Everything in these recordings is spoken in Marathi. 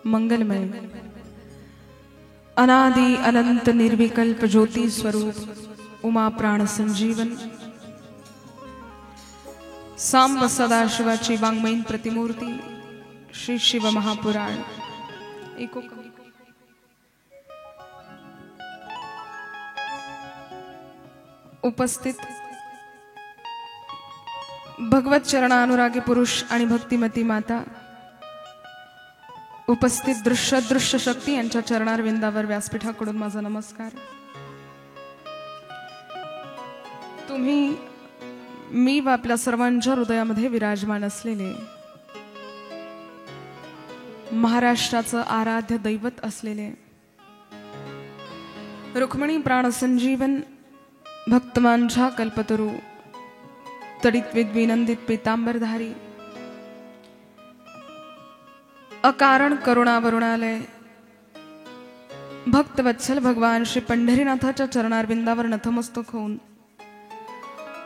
मंगलमय अनादि अनंत निर्विकल्प ज्योति स्वरूप उमा प्राण संजीवन सांब सदाशिवाची वाङ्मयीन प्रतिमूर्ती श्री शिव महापुराण उपस्थित भगवत चरणानुरागी पुरुष आणि भक्तिमती माता, उपस्थित दृश्य दृश्य शक्ती यांच्या चरणारविंदावर व्यासपीठाकडून माझा नमस्कार। तुम्ही मी व आपल्या सर्वांच्या हृदयामध्ये विराजमान असलेले महाराष्ट्राचं आराध्य दैवत असलेले रुक्मिणी प्राण संजीवन भक्तमांझा कल्पतरू तडित विनंदित पीतांबरधारी अकारण करुणावरुणालय भक्तवत्सल भगवान श्री पंढरीनाथाच्या चरणारविंदावर नतमस्तक होऊन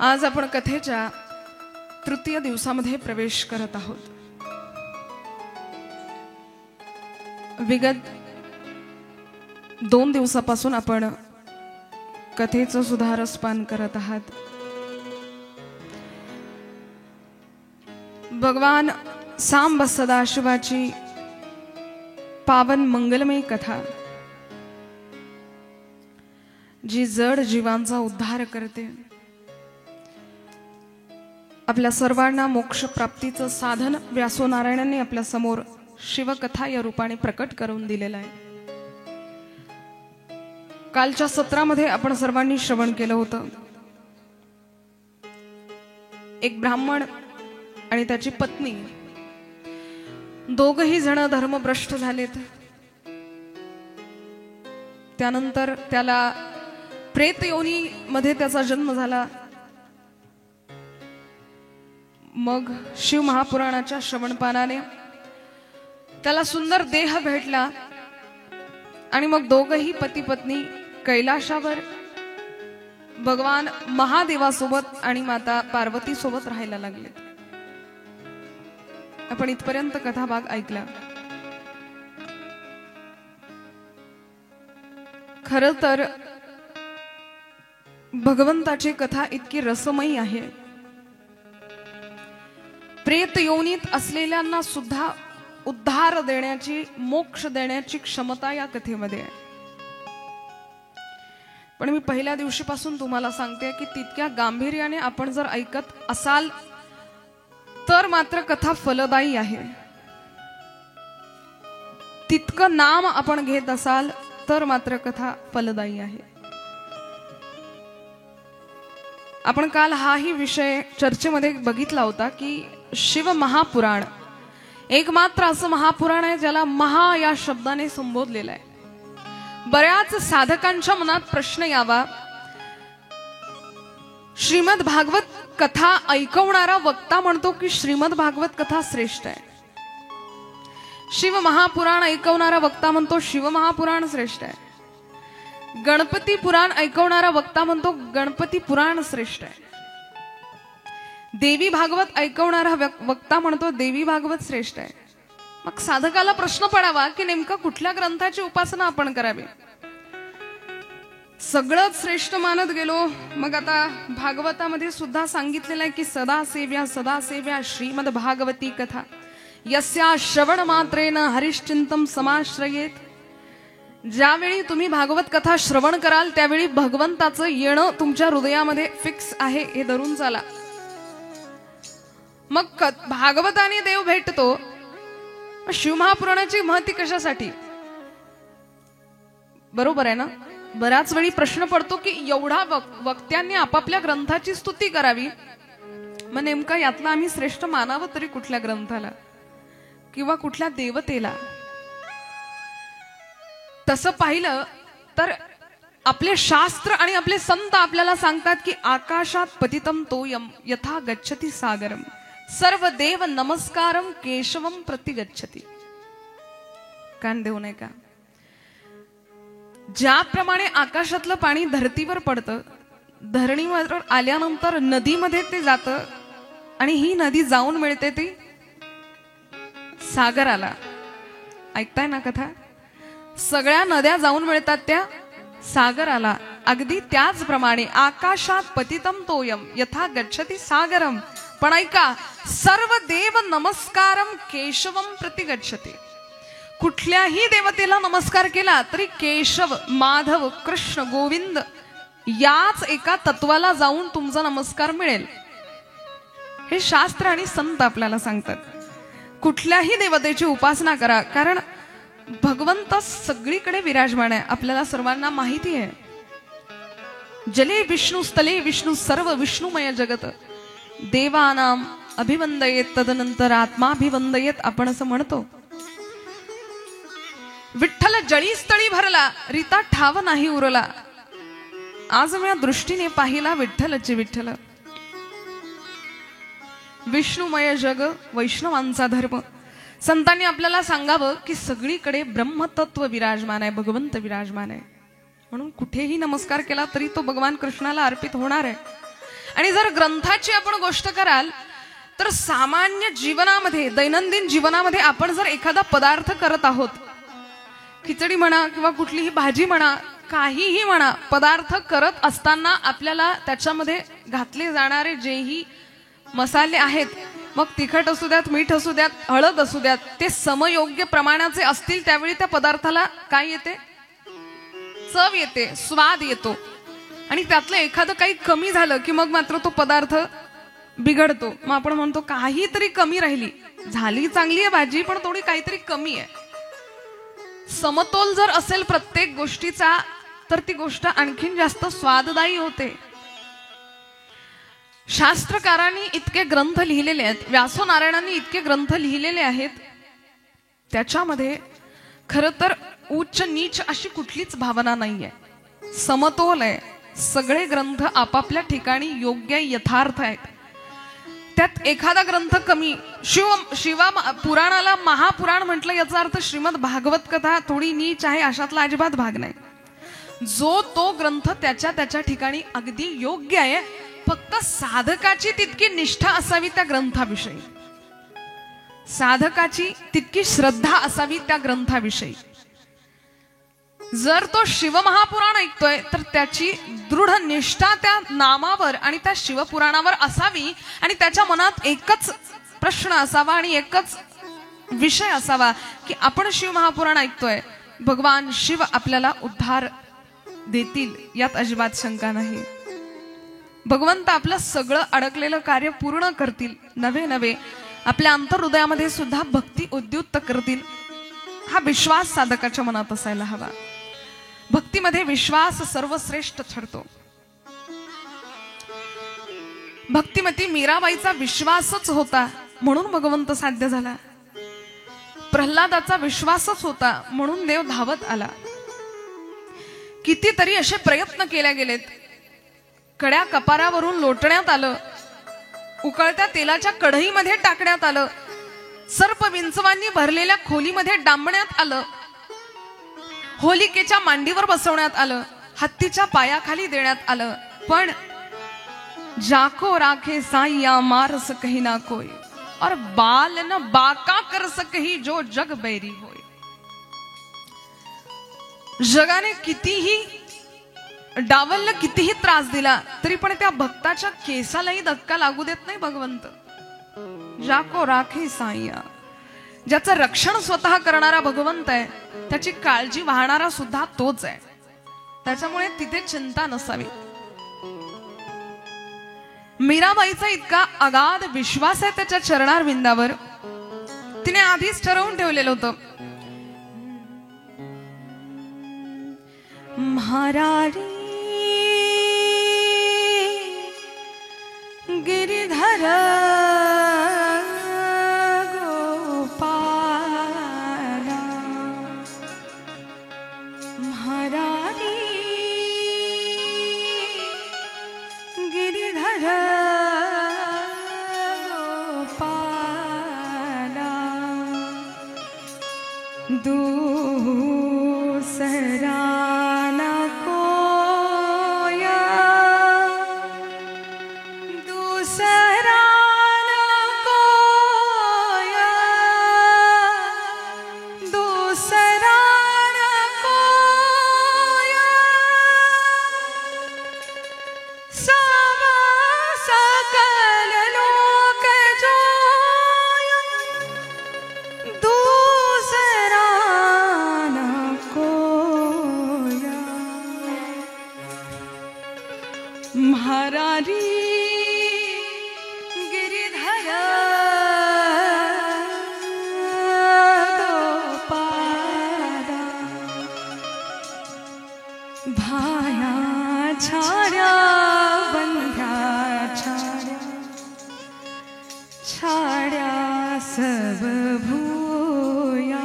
आज आपण कथेच्या तृतीय दिवसामध्ये प्रवेश करत आहोत। विगत 2 दिवसापासून आपण कथेचं सुधारसपान करत आहात। भगवान सांब सदाशिवाची पावन मंगलमयी कथा जी जड जीवांचा उद्धार करते, आपल्या सर्वांना मोक्ष प्राप्तीचं साधन व्यासोनारायणांनी आपल्या समोर शिवकथा या रूपाने प्रकट करून दिलेला आहे। कालच्या सत्रामध्ये आपण सर्वांनी श्रवण केलं होतं, एक ब्राह्मण आणि त्याची पत्नी दोघही जण धर्मभ्रष्ट झालेत। त्यानंतर त्याला प्रेत योनी मध्ये त्याचा जन्म झाला। मग शिव महापुराणाच्या श्रवणपानाने त्याला सुंदर देह भेटला आणि मग दोघही पती पत्नी कैलाशावर भगवान महादेवासोबत आणि माता पार्वती सोबत राहायला लागले। आपण इथपर्यंत कथा भाग ऐकला। खरं तर भगवंताची कथा इतकी रसमयी आहे, प्रेत योनीत असलेल्यांना सुद्धा उद्धार देण्याची, मोक्ष देण्याची क्षमता या कथेमध्ये आहे। पण मी पहिल्या दिवशीपासून तुम्हाला सांगते की तितक्या गांभीर्याने आपण जर ऐकत असाल तर मात्र कथा फलदायी आहे। तितकं नाम आपण घेत असाल तर मात्र कथा फलदायी आहे। आपण काल हाही विषय चर्चेमध्ये बघितला होता की शिव महापुराण एकमात्र असं महापुराण आहे ज्याला महा या शब्दाने संबोधलेलं आहे। बऱ्याच साधकांच्या मनात प्रश्न यावा, श्रीमद भागवत कथा ऐकवणारा वक्ता म्हणतो की श्रीमद भागवत कथा श्रेष्ठ आहे, शिव महापुराण ऐकवणारा वक्ता म्हणतो शिव महापुराण श्रेष्ठ आहे, गणपती पुराण ऐकवणारा वक्ता म्हणतो गणपती पुराण श्रेष्ठ आहे, देवी भागवत ऐकवणारा वक्ता म्हणतो देवी भागवत श्रेष्ठ आहे। मग साधकाला प्रश्न पडावा की नेमका कुठल्या ग्रंथाची उपासना आपण करावी? सगळंच श्रेष्ठ मानत गेलो, मग आता भागवतामध्ये सुद्धा सांगितलेलं आहे की सदा सेव्या श्रीमद भागवती कथा यस्या श्रवण मात्रेन हरिश्चिंतम समाश्रयेत। ज्यावेळी तुम्ही भागवत कथा श्रवण कराल त्यावेळी भगवंताचं येणं तुमच्या हृदयामध्ये फिक्स आहे हे धरून चाला। मग भागवताने देव भेटतो, शिवमहापुराणाची महती कशासाठी? बरोबर आहे ना? बऱ्याच वेळी प्रश्न पडतो की एवढा वक्त्यांनी आपापल्या ग्रंथाची स्तुती करावी, मग नेमका यातला आम्ही श्रेष्ठ मानावं तरी कुठल्या ग्रंथाला किंवा कुठल्या देवतेला? तसं पाहिलं तर आपले शास्त्र आणि आपले संत आपल्याला सांगतात की आकाशात पतितम तोयम यथा गच्छति सागरम सर्व देव नमस्कारम केशवम प्रति गच्छति। कान देऊ नये का? ज्याप्रमाणे आकाशातलं पाणी धरतीवर पडतं, धरणीवर आल्यानंतर नदीमध्ये ते जातं आणि ही नदी जाऊन मिळते ती सागराला, ऐकताय ना कथा? सगळ्या नद्या जाऊन मिळतात त्या सागराला. अगदी त्याचप्रमाणे आकाशात पतितम तोयम यथा गच्छति सागरम. पण ऐका, सर्व देव नमस्कारम केशवम प्रति गच्छति. कुठल्याही देवतेला नमस्कार केला तरी केशव, माधव, कृष्ण, गोविंद याच एका तत्वाला जाऊन तुमचा नमस्कार मिळेल. हे शास्त्र आणि संत आपल्याला सांगतात. कुठल्याही देवतेची उपासना करा, कारण भगवंत सगळीकडे विराजमान आहे. आपल्याला सर्वांना माहिती आहे. जले विष्णू स्थले विष्णू सर्व विष्णुमय जगत. देवानाम अभिवंदयेत तदनंतर आत्माभिवंदयेत आपण असं म्हणतो. विठ्ठल जळी स्थळी भरला रीता ठाव नाही उरला. आज मी या दृष्टीने पाहिला विठ्ठलचे विठ्ठल. विष्णुमय जग वैष्णवांचा धर्म. संतांनी आपल्याला सांगावं की सगळीकडे ब्रह्मतत्व विराजमान आहे, भगवंत विराजमान आहे. म्हणून कुठेही नमस्कार केला तरी तो भगवान कृष्णाला अर्पित होणार आहे. आणि जर ग्रंथाची आपण गोष्ट कराल तर सामान्य जीवनामध्ये, दैनंदिन जीवनामध्ये आपण जर एखादा पदार्थ करत आहोत, खिचडी म्हणा किंवा कुठलीही भाजी म्हणा, काहीही म्हणा, पदार्थ करत असताना आपल्याला त्याच्यामध्ये घातले जाणारे जेही मसाले आहेत, मग तिखट असू द्यात, मीठ असू द्यात, हळद असू द्यात, ते समयोग्य प्रमाणाचे असतील त्यावेळी त्या पदार्थाला काय येते? चव येते, स्वाद येतो. आणि त्यातलं एखादं काही कमी झालं की मग मात्र तो पदार्थ बिघडतो. मग आपण म्हणतो काहीतरी कमी राहिली, झाली चांगली आहे भाजी पण थोडी काहीतरी कमी आहे. समतोल जर असेल प्रत्येक गोष्टीचा तर ती गोष्ट आणखीन जास्त स्वाददायी होते. शास्त्रकारांनी इतके ग्रंथ लिहिलेले आहेत, व्यासनारायणांनी इतके ग्रंथ लिहिलेले आहेत, त्याच्यामध्ये खरं तर उच्च नीच अशी कुठलीच भावना नाहीये. समतोल आहे. सगळे ग्रंथ आपापल्या ठिकाणी योग्य यथार्थ आहेत. त्यात एखादा ग्रंथ कमी, शिवा पुराणाला महापुराण म्हटलं याचा अर्थ श्रीमद भागवत कथा थोडी नीच आहे अशातला अजिबात भाग नाही. जो तो ग्रंथ त्याच्या त्याच्या ठिकाणी अगदी योग्य आहे. फक्त साधकाची तितकी निष्ठा असावी त्या ग्रंथाविषयी, साधकाची तितकी श्रद्धा असावी त्या ग्रंथाविषयी. जर तो शिवमहापुराण ऐकतोय तर त्याची दृढ निष्ठा त्या नामावर आणि त्या शिवपुराणावर असावी आणि त्याच्या मनात एकच प्रश्न असावा आणि एकच विषय असावा की आपण शिवमहापुराण ऐकतोय, भगवान शिव आपल्याला उद्धार देतील यात अजिबात शंका नाही. भगवंत आपलं सगळं अडकलेलं कार्य पूर्ण करतील, नवे नवे आपल्या अंतर्हृदयामध्ये सुद्धा भक्ती उद्युक्त करतील. हा विश्वास साधकाच्या मनात असायला हवा. भक्तीमध्ये विश्वास सर्वश्रेष्ठ ठरतो. भक्तिमती मीराबाईचा विश्वासच होता म्हणून भगवंत साध्य झाला. प्रल्हादाचा विश्वासच होता म्हणून देव धावत आला. कितीतरी असे प्रयत्न केले गेलेत. कड्या कपारावरून लोटण्यात आलं, उकळत्या तेलाच्या कढईमध्ये टाकण्यात आलं, सर्प विंचवांनी भरलेल्या खोलीमध्ये डांबण्यात आलं, होलिकेच्या मांडीवर बसवण्यात आलं, हत्तीच्या पायाखाली देण्यात आलं. पण जाको राखे साईया मार सकही ना कोई और बाल न बाका कर सकही जो जग बैरी होय. जगाने कितीही डावलला, कितीही त्रास दिला तरी पण त्या भक्ताच्या केसालाही धक्का लागू देत नाही भगवंत. जाको राखे साईया. ज्याचं रक्षण स्वतः करणारा भगवंत आहे, त्याची काळजी वाहणारा सुद्धा तोच आहे. त्याच्यामुळे तिथे चिंता नसावी. मीराबाईचा इतका अगाध विश्वास आहे त्याच्या चरणारविंदावर. तिने आधीच ठरवून ठेवलेलं होतं, महाराणी गिरिधर गोपाला, महाराणी गिरिधर गोपाला, दूसरा सब भूया।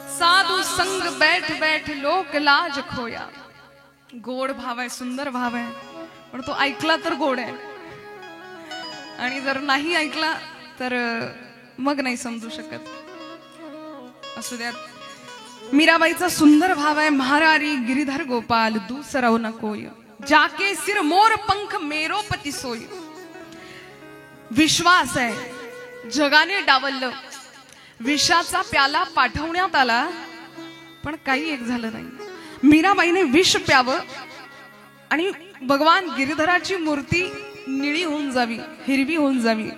साधू संग बैठ बैठ लोक लाज खोया। गोड भाव आहे, सुंदर भाव आहे, पण तो ऐकला तर गोड आहे आणि जर नाही ऐकला तर मग नाही समजू शकत. असू द्यात. मीराबाईचा सुंदर भाव आहे. महारारी गिरिधर गोपाल दूसरा न कोय, जाके सिर मोर पंख मेरो पती सोय. विश्वास आहे. जगाने डावललं, विषाचा प्याला पाठवण्यात आला, पण काही एक झालं नाही. मीराबाईने विष प्यावं आणि भगवान गिरिधराची मूर्ती निळी होऊन जावी, हिरवी होऊन जावी.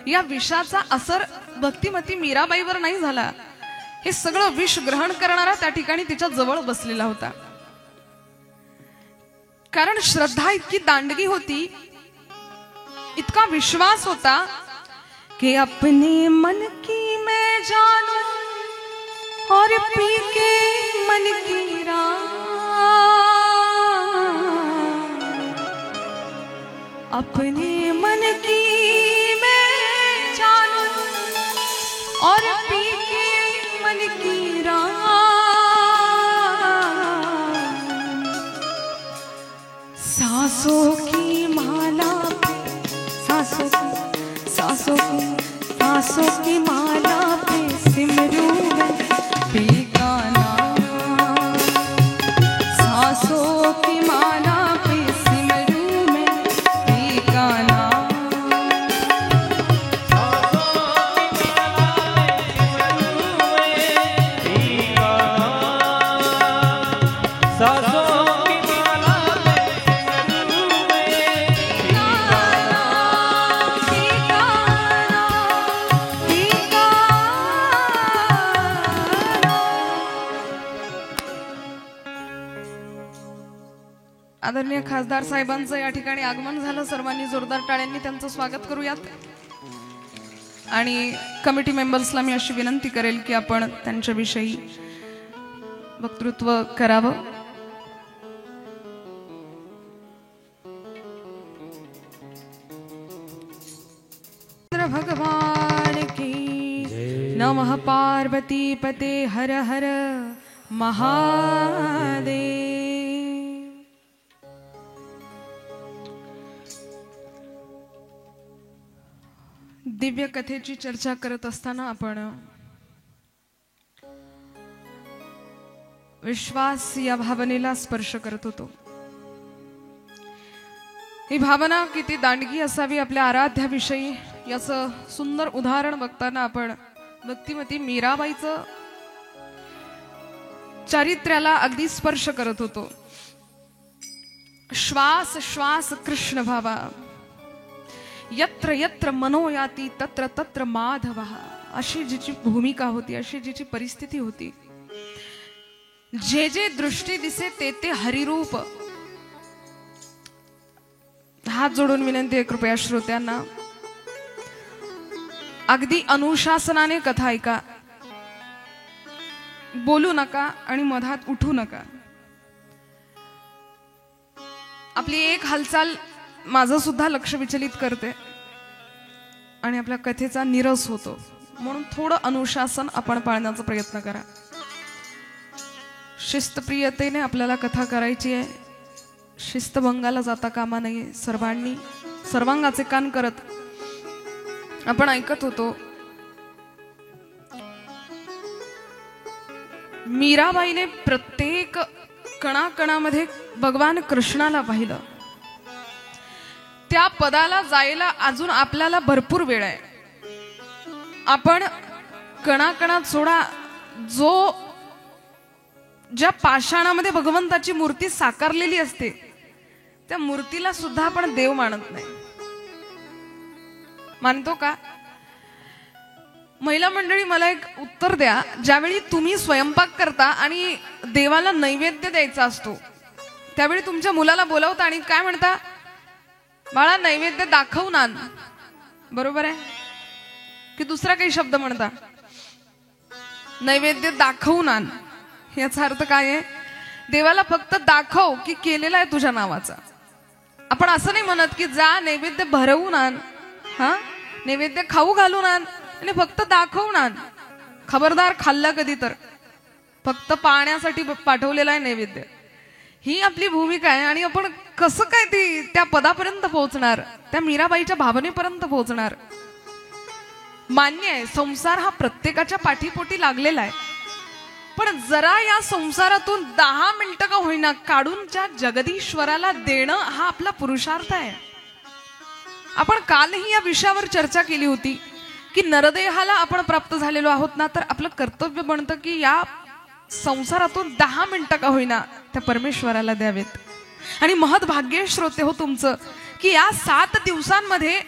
या विषाचा असर भक्तिमती मीराबाईवर नाही झाला. हे सगळं विष ग्रहण करणारा त्या ठिकाणी तिच्या जवळ बसलेला होता. कारण श्रद्धा इतकी दांडगी होती, इतका विश्वास होता कि अपने मन की मैं जानू और पी के मन की रात. अपने मन की मैं जानू और पी के मन की रात. सांसों की माला पे, सांसों की माला पे सिमरू मैं बेगाना. सांसों की माला पे सिमरू मैं बेगाना. आदरणीय खासदार साहेबांचं या ठिकाणी आगमन झालं. सर्वांनी जोरदार टाळ्यांनी त्यांचं स्वागत करूयात. आणि कमिटी मेंबर्सला मी अशी विनंती करेल की आपण त्यांच्याविषयी वक्तृत्व करावं. भगवान की नमः. पार्वती पते हर हर महादेव. दिव्य कथेची चर्चा करत असताना आपण विश्वास या भावनेला स्पर्श करत होतो. ही भावना किती दांडगी असावी आपल्या आराध्याविषयी याचं सुंदर उदाहरण बघताना आपण भक्तिमती मीराबाईचं चारित्र्याला अगदी स्पर्श करत होतो. श्वास श्वास कृष्ण भावा, यत्र यत्र मनो याती तत्र तत्र माधव. अशी जिची भूमिका होती, अशी जिची परिस्थिती होती. जे जे दृष्टी दिसे ते ते हरिरूप. हात जोडून विनंती आहे कृपया श्रोत्यांना, अगदी अनुशासनाने कथा ऐका. बोलू नका आणि मधात उठू नका. आपली एक हालचाल माझं सुद्धा लक्ष विचलित करते आणि आपल्या कथेचा निरस होतो. म्हणून थोडं अनुशासन आपण पाळण्याचा प्रयत्न करा. शिस्तप्रियतेने आपल्याला कथा करायची आहे. शिस्तभंगाला जाता कामा नये. सर्वांगाचे कान करत आपण ऐकत होतो. मीराबाईने प्रत्येक कणाकणामध्ये भगवान कृष्णाला पाहिलं. त्या पदाला जायला अजून आपल्याला भरपूर वेळ आहे. आपण कणाकणात सोडा, ज्या पाषाणामध्ये भगवंताची मूर्ती साकारलेली असते त्या मूर्तीला सुद्धा आपण देव मानत नाही. मानतो का? महिला मंडळी मला एक उत्तर द्या. ज्यावेळी तुम्ही स्वयंपाक करता आणि देवाला नैवेद्य द्यायचा असतो त्यावेळी तुमच्या मुलाला बोलावता आणि काय म्हणता? बाळा नैवेद्य दाखवून आण. बरोबर आहे की दुसरा काही शब्द म्हणता? नैवेद्य दाखवून आण. याचा अर्थ काय आहे? देवाला फक्त दाखव की केलेला आहे तुझ्या नावाचा. आपण असं नाही म्हणत की जा नैवेद्य भरवून आण. हा, नैवेद्य खाऊ घालून आण आणि फक्त दाखवून आण. खबरदार खाल्ला कधी तर. फक्त पाहण्यासाठी पाठवलेला आहे नैवेद्य. ही आपली भूमिका आहे. आणि आपण कसं काय ती त्या पदापर्यंत पोहोचणार, त्या मीराबाईच्या भावनेपर्यंत पोहोचणार. मान्य आहे संसार हा प्रत्येकाच्या पाठीपोटी लागलेला आहे, पण जरा या संसारातून 10 मिनिटं का होईना काढून त्या जगदीश्वराला देणं हा आपला पुरुषार्थ आहे. आपण कालही या विषयावर चर्चा केली होती की नरदेहाला आपण प्राप्त झालेलो आहोत ना, तर आपलं कर्तव्य बनतं की या संसारातून 10 मिनिटं का होईना त्या परमेश्वराला द्यावेत. आणि महत्भाग्य श्रोते हो तुमचं की या 7 दिवसांमध्ये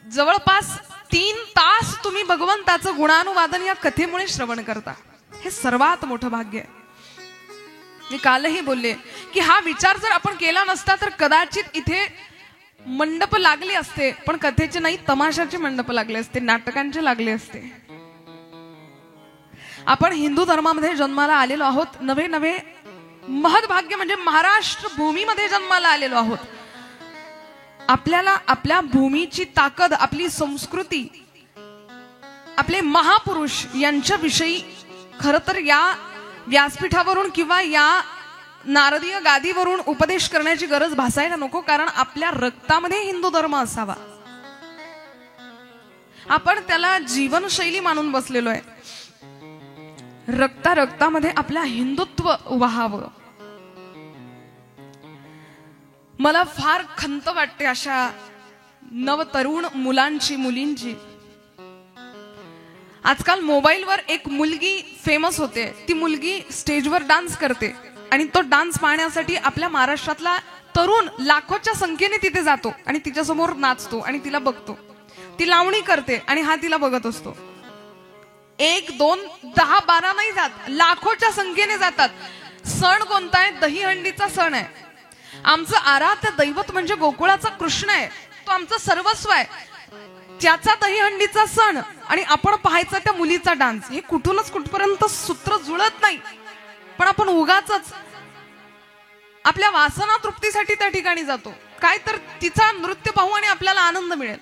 जवळपास 3 तास तुम्ही भगवंताचं गुणानुवादन या कथेमुळे श्रवण करता. हे सर्वात मोठं भाग्य आहे. मी कालही बोलले की हा विचार जर आपण केला नसता तर कदाचित इथे मंडप लागले असते, पण कथेचे नाही तमाशाचे मंडप लागले असते, नाटकांचे लागले असते. आपण हिंदू धर्मामध्ये जन्माला आलेलो आहोत. नवे नवे महत्भाग्य म्हणजे महाराष्ट्र भूमीमध्ये जन्माला आलेलो आहोत. आपल्याला आपल्या भूमीची ताकद, आपली संस्कृती, आपले महापुरुष यांच्याविषयी खर तर या व्यासपीठावरून किंवा या नारदीय गादीवरून उपदेश करण्याची गरज भासायला नको, कारण आपल्या रक्तामध्ये हिंदू धर्म असावा. आपण त्याला जीवनशैली मानून बसलेलो आहे. रक्तामध्ये आपल्या हिंदुत्व वाहावं. मला फार खंत वाटते अशा नवतरुण मुलांची, मुलींची. आजकाल मोबाईलवर एक मुलगी फेमस होते. ती मुलगी स्टेजवर डान्स करते आणि तो डान्स पाहण्यासाठी आपल्या महाराष्ट्रातला तरुण लाखोच्या संख्येने तिथे जातो आणि तिच्यासमोर नाचतो आणि तिला बघतो. ती लावणी करते आणि हा तिला बघत असतो. 1, 2, 10, 12 नाही जात, लाखोच्या संख्येने जातात. सण कोणता आहे? दहीहंडीचा सण आहे. आमचं आराध्य दैवत म्हणजे गोकुळाचा कृष्ण आहे. तो आमचं सर्वस्व आहे. त्याचा दहीहंडीचा सण आणि आपण पाहायचा त्या मुलीचा डान्स. हे कुठूनच कुठपर्यंत सूत्र जुळत नाही. पण आपण उगाचच आपल्या वासना तृप्तीसाठी त्या ठिकाणी जातो. काय तर तिचा नृत्य पाहू आणि आपल्याला आनंद मिळेल.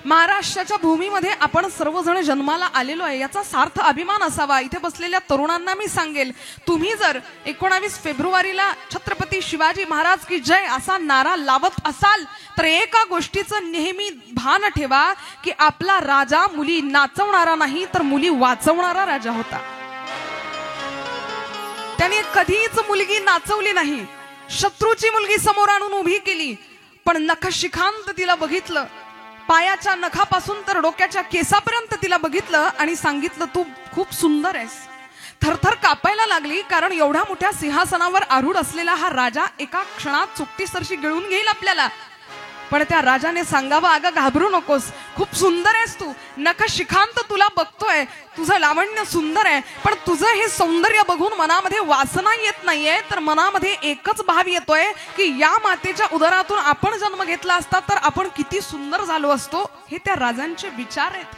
महाराष्ट्राच्या भूमीमध्ये आपण सर्वजण जन्माला आलेलो आहे याचा सार्थ अभिमान असावा. इथे बसलेल्या तरुणांना मी सांगेल, तुम्ही जर 19 फेब्रुवारीला छत्रपती शिवाजी महाराज की जय असा नारा लावत असाल तर एका गोष्टीचं नेहमी भान ठेवा की आपला राजा मुली नाचवणारा नाही तर मुली वाचवणारा राजा होता. त्याने कधीच मुलगी नाचवली नाही. शत्रूची मुलगी समोर आणून उभी केली, पण नखशिखांत तिला बघितलं. पायाच्या नखापासून तर डोक्याच्या केसापर्यंत तिला बघितलं आणि सांगितलं, तू खूप सुंदर आहेस. थरथर कापायला लागली, कारण एवढ्या मोठ्या सिंहासनावर आरूढ असलेला हा राजा एका क्षणात चुकटीसरशी गिळून घेईल आपल्याला. पण त्या राजाने सांगावं, अगं घाबरू नकोस, खूप सुंदर आहेस तू, नखशिखांत तुला बघतोय, तुझं लावण्य सुंदर आहे, पण तुझं हे सौंदर्य बघून मनामध्ये वासना येत नाहीये, तर मनामध्ये एकच भाव येतोय की या मातेच्या उदरातून आपण जन्म घेतला असता तर आपण किती सुंदर झालो असतो. हे त्या राजांचे विचार आहेत.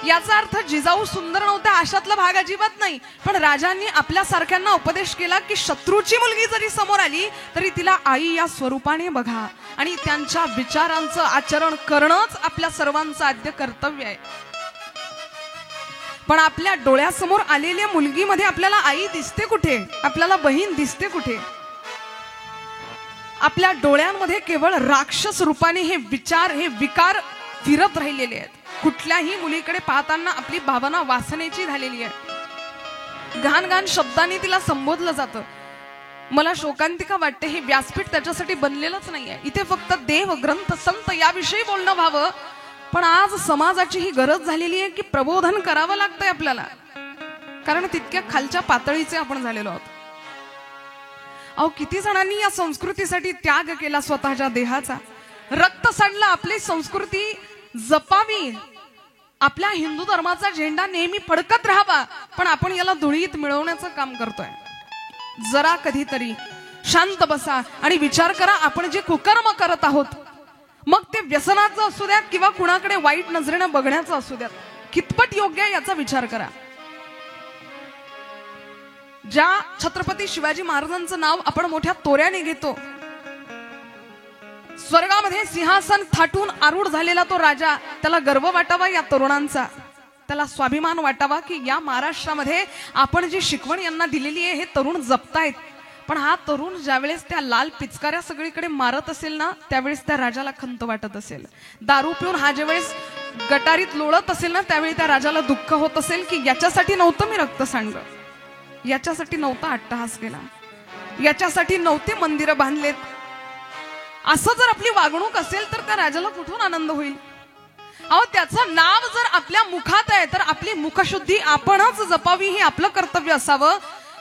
याचा अर्थ जिजाऊ सुंदर नव्हत्या अशातला भाग अजिबात नाही, पण राजांनी आपल्या सारख्यांना उपदेश केला की शत्रूची मुलगी जरी समोर आली तरी तिला आई या स्वरूपाने बघा आणि त्यांच्या विचारांचं आचरण करणंच आपल्या सर्वांचं आद्य कर्तव्य आहे. पण आपल्या डोळ्यासमोर आलेल्या मुलगीमध्ये आपल्याला आई दिसते कुठे? आपल्याला बहीण दिसते कुठे? आपल्या डोळ्यांमध्ये केवळ राक्षस रूपाने हे विचार, हे विकार फिरत राहिलेले आहेत. कुठल्याही मुलीकडे पाहताना आपली भावना वासनेची झालेली आहे. घाण घाण शब्दांनी तिला संबोधलं जातं. मला शोकांतिका वाटते, हे व्यासपीठ त्याच्यासाठी बनलेलंच नाहीये. इथे फक्त देव, ग्रंथ, संत याविषयी बोलणं व्हावं, पण आज समाजाची ही गरज झालेली आहे की प्रबोधन करावं लागतंय आपल्याला, कारण तितक्या खालच्या पातळीचे आपण झालेलो आहोत. अहो, किती जणांनी या संस्कृतीसाठी त्याग केला स्वतःच्या देहाचा, रक्त सांडलं. आपली संस्कृती जपावी, आपल्या हिंदू धर्माचा झेंडा नेहमी फडकत राहावा, पण आपण याला धुळीत मिळवण्याचं काम करतोय. जरा कधीतरी शांत बसा आणि विचार करा, आपण जे कुकर्म करत आहोत, मग ते व्यसनाचं असू द्यात किंवा कुणाकडे वाईट नजरेनं बघण्याचं असू द्यात, कितपत योग्य आहे याचा विचार करा. ज्या छत्रपती शिवाजी महाराजांचं नाव आपण मोठ्या तोऱ्याने घेतो, स्वर्गामध्ये सिंहासन थाटून आरूढ झालेला तो राजा, त्याला गर्व वाटावा या तरुणांचा, त्याला स्वाभिमान वाटावा की या महाराष्ट्रामध्ये आपण जी शिकवण यांना दिलेली आहे हे तरुण जपतायत. पण हा तरुण ज्यावेळेस त्या लाल पिचकाऱ्या सगळीकडे मारत असेल ना, त्यावेळेस त्या राजाला खंत वाटत असेल. दारू पिऊन हा ज्यावेळेस गटारीत लोळत असेल ना, त्यावेळी त्या राजाला दुःख होत असेल की याच्यासाठी नव्हतं मी रक्त सांडलं, याच्यासाठी नव्हता अट्टहास केला, याच्यासाठी नव्हते मंदिरं बांधलेत. असं जर आपली वागणूक असेल तर त्या राजाला कुठून आनंद होईल? अहो, त्याचं नाव जर आपल्या मुखात आहे तर आपली मुखशुद्धी आपणच जपावी हे आपलं कर्तव्य असावं.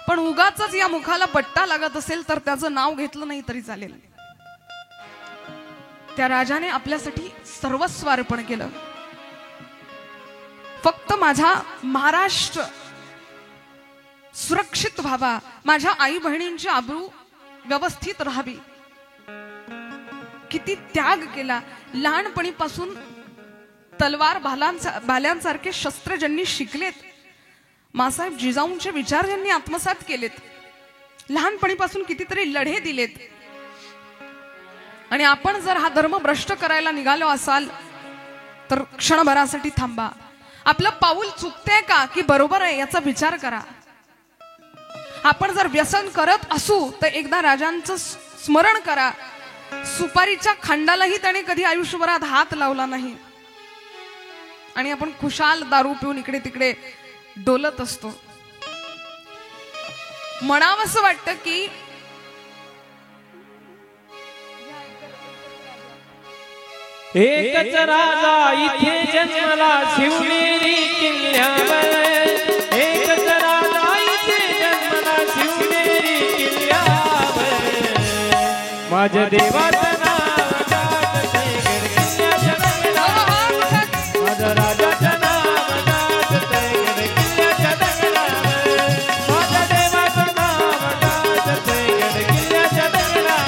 पण उगाच या मुखाला पट्टा लागत असेल तर त्याचं नाव घेतलं नाही तरी चालेल. त्या राजाने आपल्यासाठी सर्वस्व अर्पण केलं. फक्त माझा महाराष्ट्र सुरक्षित व्हावा, माझ्या आई बहिणींची आबरू व्यवस्थित राहावी, किती त्याग केला. लहानपणीपासून तलवार भाल्यांसारखे शस्त्र ज्यांनी शिकलेत, मासाहेब जिजाऊंचे विचार ज्यांनी आत्मसात केलेत, लहानपणीपासून कितीतरी लढे दिलेत, आणि आपण जर हा धर्म भ्रष्ट करायला निघालो असाल तर क्षणभरासाठी थांबा. आपलं पाऊल चुकते का की बरोबर आहे याचा विचार करा. आपण जर व्यसन करत असू तर एकदा राजांचं स्मरण करा. सुपारीच्या खांडालाही त्याने कधी आयुष्यभरात हात लावला नाही आणि आपण खुशाल दारू पिऊन इकडे तिकडे डोलत असतो. म्हणावंसं वाटतं की एकच राजा इथे जन्मला शिवनेरी किल्ल्यावर, एकच राजा इथे जन्मला शिवनेरी किल्ल्यावर. माझ्या देवाचं नाव गाजतंय गडकिल्ल्याच्या दगडावर, माझ्या राजाचं नाव गाजतंय गडकिल्ल्याच्या दगडावर, माझ्या देवाचं नाव गाजतंय गडकिल्ल्याच्या दगडावर.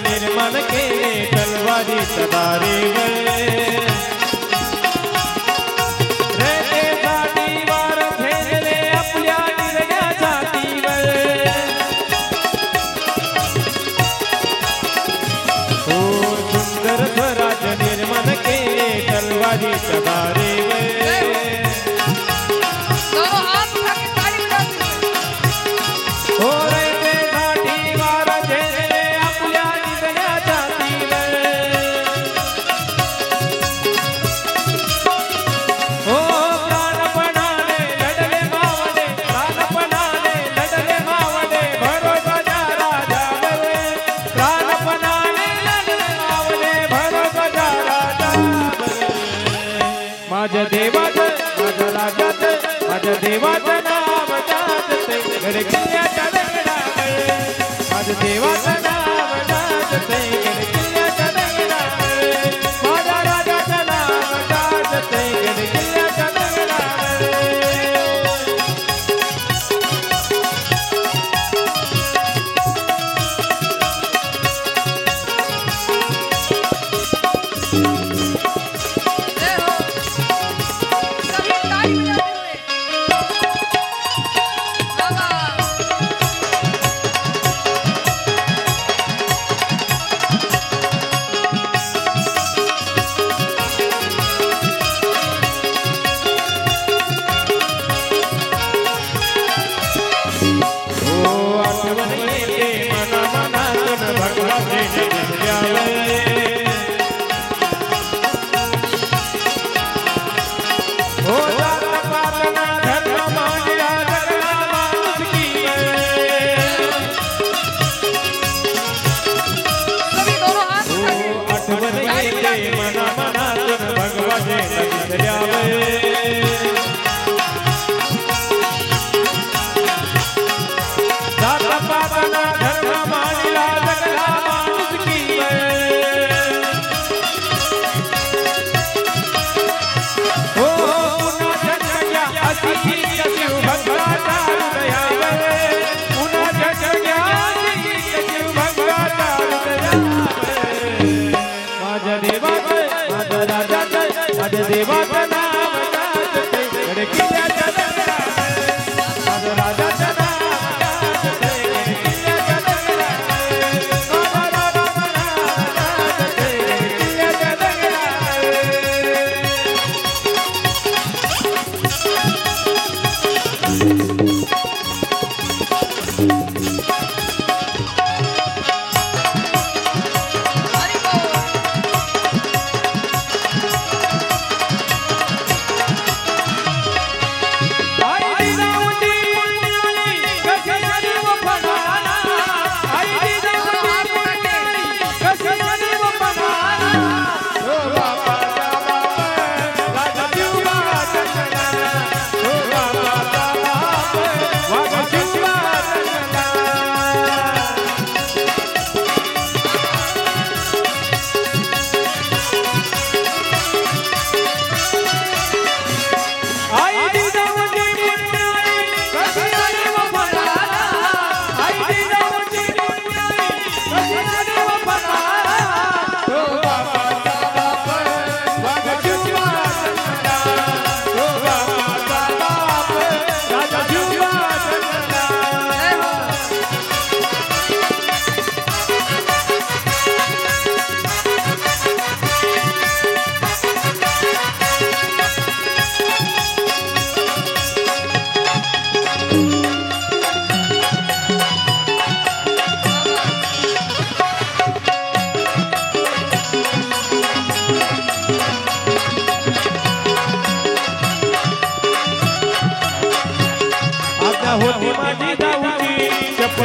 निर्माण केले तलवारी सदारेवर, रयतेसाठी वार फेरले आपल्या निर्या छातीवर. हो सुंदर स्वराज निर्माण केले तलवारी सदारेवर. हो रयतेसाठी वार फेरले आपल्या निर्या छातीवर. हो प्राणपणाने लढले मावळे, प्राणपणाने लढले मावळे भरोसाच्या राजावर, प्राणपणाने लढले मावळे भरोसाच्या राजावर. माझ्या देवाचं, माझ्या राजाचं, माझ्या देवाचं नाव गाजतंय गडकिल्ल्याच्या दगडावर, माझ्या देवाचं नाव गाजतंय गडकिल्ल्याच्या दगडावर, माझ्या राजाचं नाव गाजतंय गडकिल्ल्याच्या दगडावर.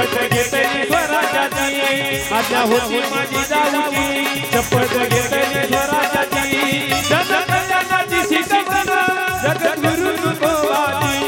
शपथ घेतली स्वराज्याची आज्ञा होती माझी जाऊची शपथ घेतली स्वराज्याची जगत सीता जगत गुरु तुकोबाची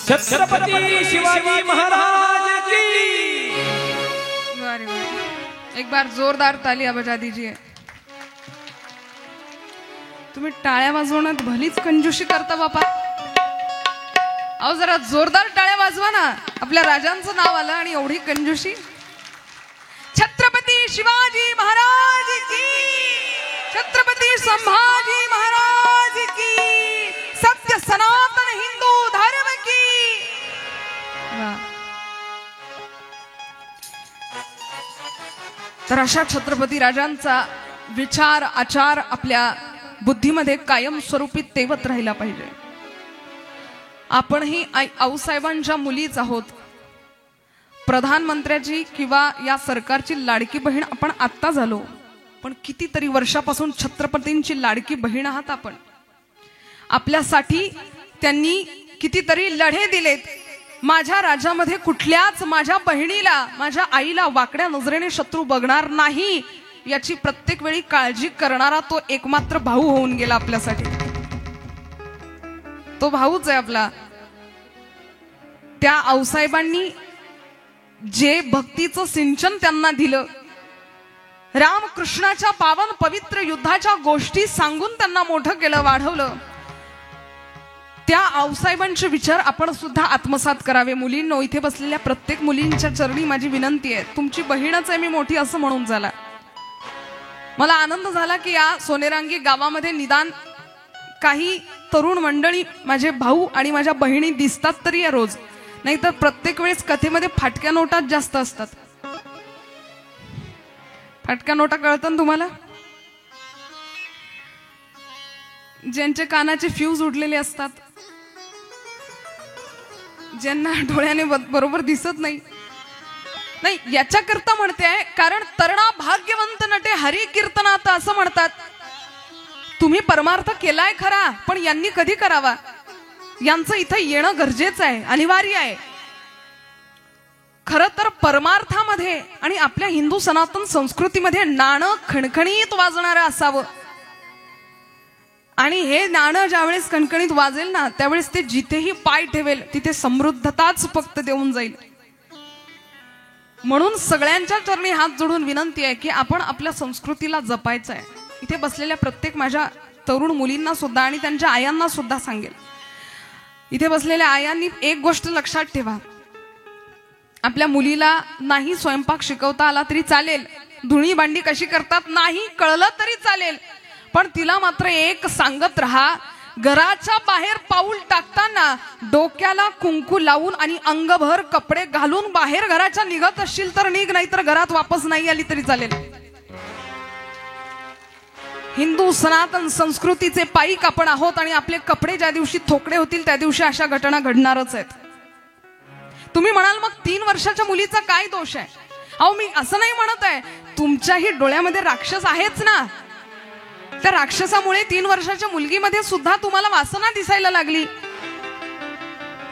छत्रपती शिवाजी महाराज की वाह वाह, एक बार जोरदार तालियां बजा दीजिए. तुम्ही टाळ्या वाजवण्यात भलीच कंजूशी करता बापा. अहो जरा जोरदार टाळ्या वाजवा ना, आपल्या राजांचं नाव आलं आणि एवढी कंजूशी. छत्रपती शिवाजी महाराज की, छत्रपती संभाजी महाराज की, सत्य सनातन हिंदू धर्म की. तर अशा छत्रपती राजांचा विचार आचार आपल्या बुद्धीमध्ये कायमस्वरूपी तेवत राहिला पाहिजे. आपणही आऊसाहेबांच्या मुलीच आहोत. प्रधानमंत्र्याची किंवा या सरकारची लाडकी बहीण आपण आत्ता झालो, पण कितीतरी वर्षापासून छत्रपतींची लाडकी बहीण आहात आपण. आपल्यासाठी त्यांनी कितीतरी लढे दिलेत. माझ्या राज्यामध्ये कुठल्याच माझ्या बहिणीला, माझ्या आईला वाकड्या नजरेने शत्रू बघणार नाही याची प्रत्येक वेळी काळजी करणारा तो एकमात्र भाऊ होऊन गेला आपल्यासाठी. तो भाऊच आहे आपला. त्या आऊसाहेबांनी जे भक्तीचं सिंचन त्यांना दिलं, रामकृष्णाच्या पावन पवित्र युद्धाच्या गोष्टी सांगून त्यांना मोठं केलं, वाढवलं, त्या आऊसाहेबांचे विचार आपण सुद्धा आत्मसात करावे. मुलींनो, इथे बसलेल्या प्रत्येक मुलींच्या चरणी माझी विनंती आहे. तुमची बहीणच आहे मी मोठी असं म्हणून झाला. मला आनंद झाला की या सोनेरांगी गावामध्ये निदान काही तरुण मंडळी, माझे भाऊ आणि माझ्या बहिणी दिसतात तरी या रोज. नाहीतर प्रत्येक वेळेस कथेमध्ये फाटक्या नोटाच जास्त असतात. फाटक्या नोटा कळतात तुम्हाला? ज्यांचे कानाचे फ्यूज उडलेले असतात, ज्यांना डोळ्याने बरोबर दिसत नाही. नाही, याच्याकरता म्हणते आहे कारण तरणा भाग्यवंत नटे हरी कीर्तनात असं म्हणतात. तुम्ही परमार्थ केलाय खरा, पण यांनी कधी करावा? यांचं इथं येणं गरजेचं आहे, अनिवार्य आहे. खरं तर परमार्थामध्ये आणि आपल्या हिंदू सनातन संस्कृतीमध्ये नाणं खणखणीत वाजणारं असावं. आणि हे नाणं ज्यावेळेस कणकणीत वाजेल ना, त्यावेळेस ते जिथेही पाय ठेवेल तिथे समृद्धताच फक्त देऊन जाईल. म्हणून सगळ्यांच्या चरणी हात जोडून विनंती आहे की आपण आपल्या संस्कृतीला जपायचं आहे. इथे बसलेल्या प्रत्येक माझ्या तरुण मुलींना सुद्धा आणि त्यांच्या आयांना सुद्धा सांगेल, इथे बसलेल्या आयांनी एक गोष्ट लक्षात ठेवा. आपल्या मुलीला नाही स्वयंपाक शिकवता आला तरी चालेल, धुणी भांडी कशी करतात नाही कळलं तरी चालेल, पण तिला मात्र एक सांगत राहा, घराच्या बाहेर पाऊल टाकताना डोक्याला कुंकू लावून आणि अंगभर कपडे घालून बाहेर घराच्या निघत असशील तर निघ, नाही तर घरात वापस नाही आली तरी चालेल. हिंदू सनातन संस्कृतीचे पाईक आपण आहोत आणि आपले कपडे ज्या दिवशी थोकडे होतील त्या दिवशी अशा घटना घडणारच आहेत. तुम्ही म्हणाल मग 3 वर्षाच्या मुलीचा काय दोष आहे? अहो, मी असं नाही म्हणत आहे, तुमच्याही डोळ्यामध्ये राक्षस आहेच ना. त्या राक्षसामुळे 3 वर्षाच्या मुलगीमध्ये सुद्धा तुम्हाला वासना दिसायला लागली.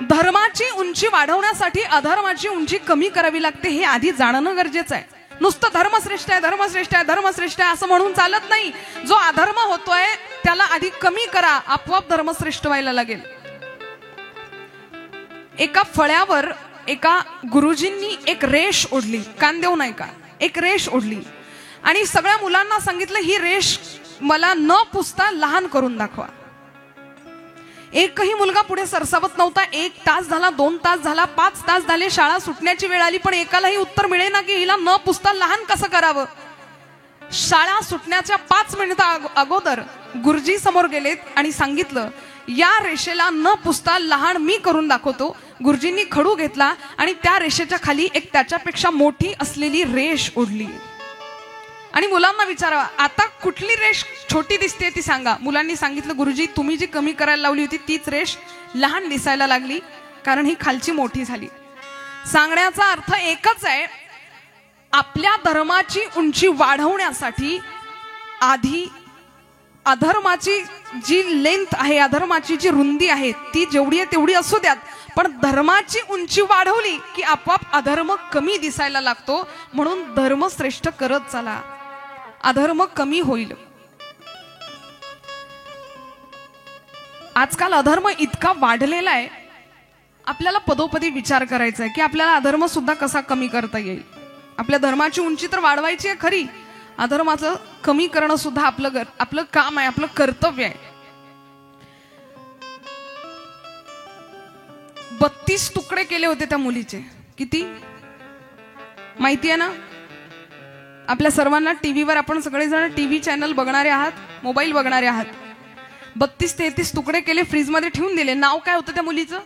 धर्माची उंची वाढवण्यासाठी अधर्माची उंची कमी करावी लागते, हे आधी जाणणं गरजेचं आहे. नुसतं धर्मश्रेष्ठ आहे, धर्मश्रेष्ठ आहे, धर्मश्रेष्ठ आहे असं म्हणून चालत नाही. जो अधर्म होतोय त्याला आधी कमी करा, आपोआप धर्मश्रेष्ठ व्हायला लागेल. एका फळ्यावर एका गुरुजींनी एक रेष ओढली, कान देऊ नाही का, एक रेष ओढली आणि सगळ्या मुलांना सांगितलं ही रेष मला न पुसता लहान करून दाखवा. एकही मुलगा पुढे सरसावत नव्हता. 1 तास झाला, 2 तास झाला, 5 तास झाले, शाळा सुटण्याची वेळ आली, पण एकालाही उत्तर मिळेना की हिला न पुसता लहान कसं करावं. शाळा सुटण्याच्या 5 मिनिटं अगोदर गुरुजी समोर गेलेत आणि सांगितलं, या रेषेला न पुसता लहान मी करून दाखवतो. गुरुजींनी खडू घेतला आणि त्या रेषेच्या खाली एक त्याच्यापेक्षा मोठी असलेली रेष ओढली आणि मुलांना विचारावा, आता कुठली रेष छोटी दिसते ती सांगा. मुलांनी सांगितलं, गुरुजी तुम्ही जी कमी करायला लावली होती तीच रेष लहान दिसायला लागली, कारण ही खालची मोठी झाली. सांगण्याचा अर्थ एकच आहे, आपल्या धर्माची उंची वाढवण्यासाठी आधी अधर्माची जी लेंथ आहे, अधर्माची जी रुंदी आहे ती जेवढी आहे तेवढी असू द्यात, पण धर्माची उंची वाढवली की आपोआप अधर्म कमी दिसायला लागतो. म्हणून धर्म श्रेष्ठ करत चला, अधर्म कमी होईल. आजकाल अधर्म इतका वाढलेला आहे, आपल्याला पदोपदी विचार करायचा आहे की आपल्याला अधर्म सुद्धा कसा कमी करता येईल. आपल्या धर्माची उंची तर वाढवायची आहे खरी, अधर्माचं कमी करणं सुद्धा आपलं काम आहे, आपलं कर्तव्य आहे. 32 तुकडे केले होते त्या मुलीचे. किती माहिती आहे ना आपल्या सर्वांना? टीव्हीवर आपण सगळेजण टीव्ही चॅनल बघणारे आहात, मोबाईल बघणारे आहात. 32-33 तुकडे केले, फ्रीज मध्ये ठेवून दिले. नाव काय होतं त्या मुलीचं?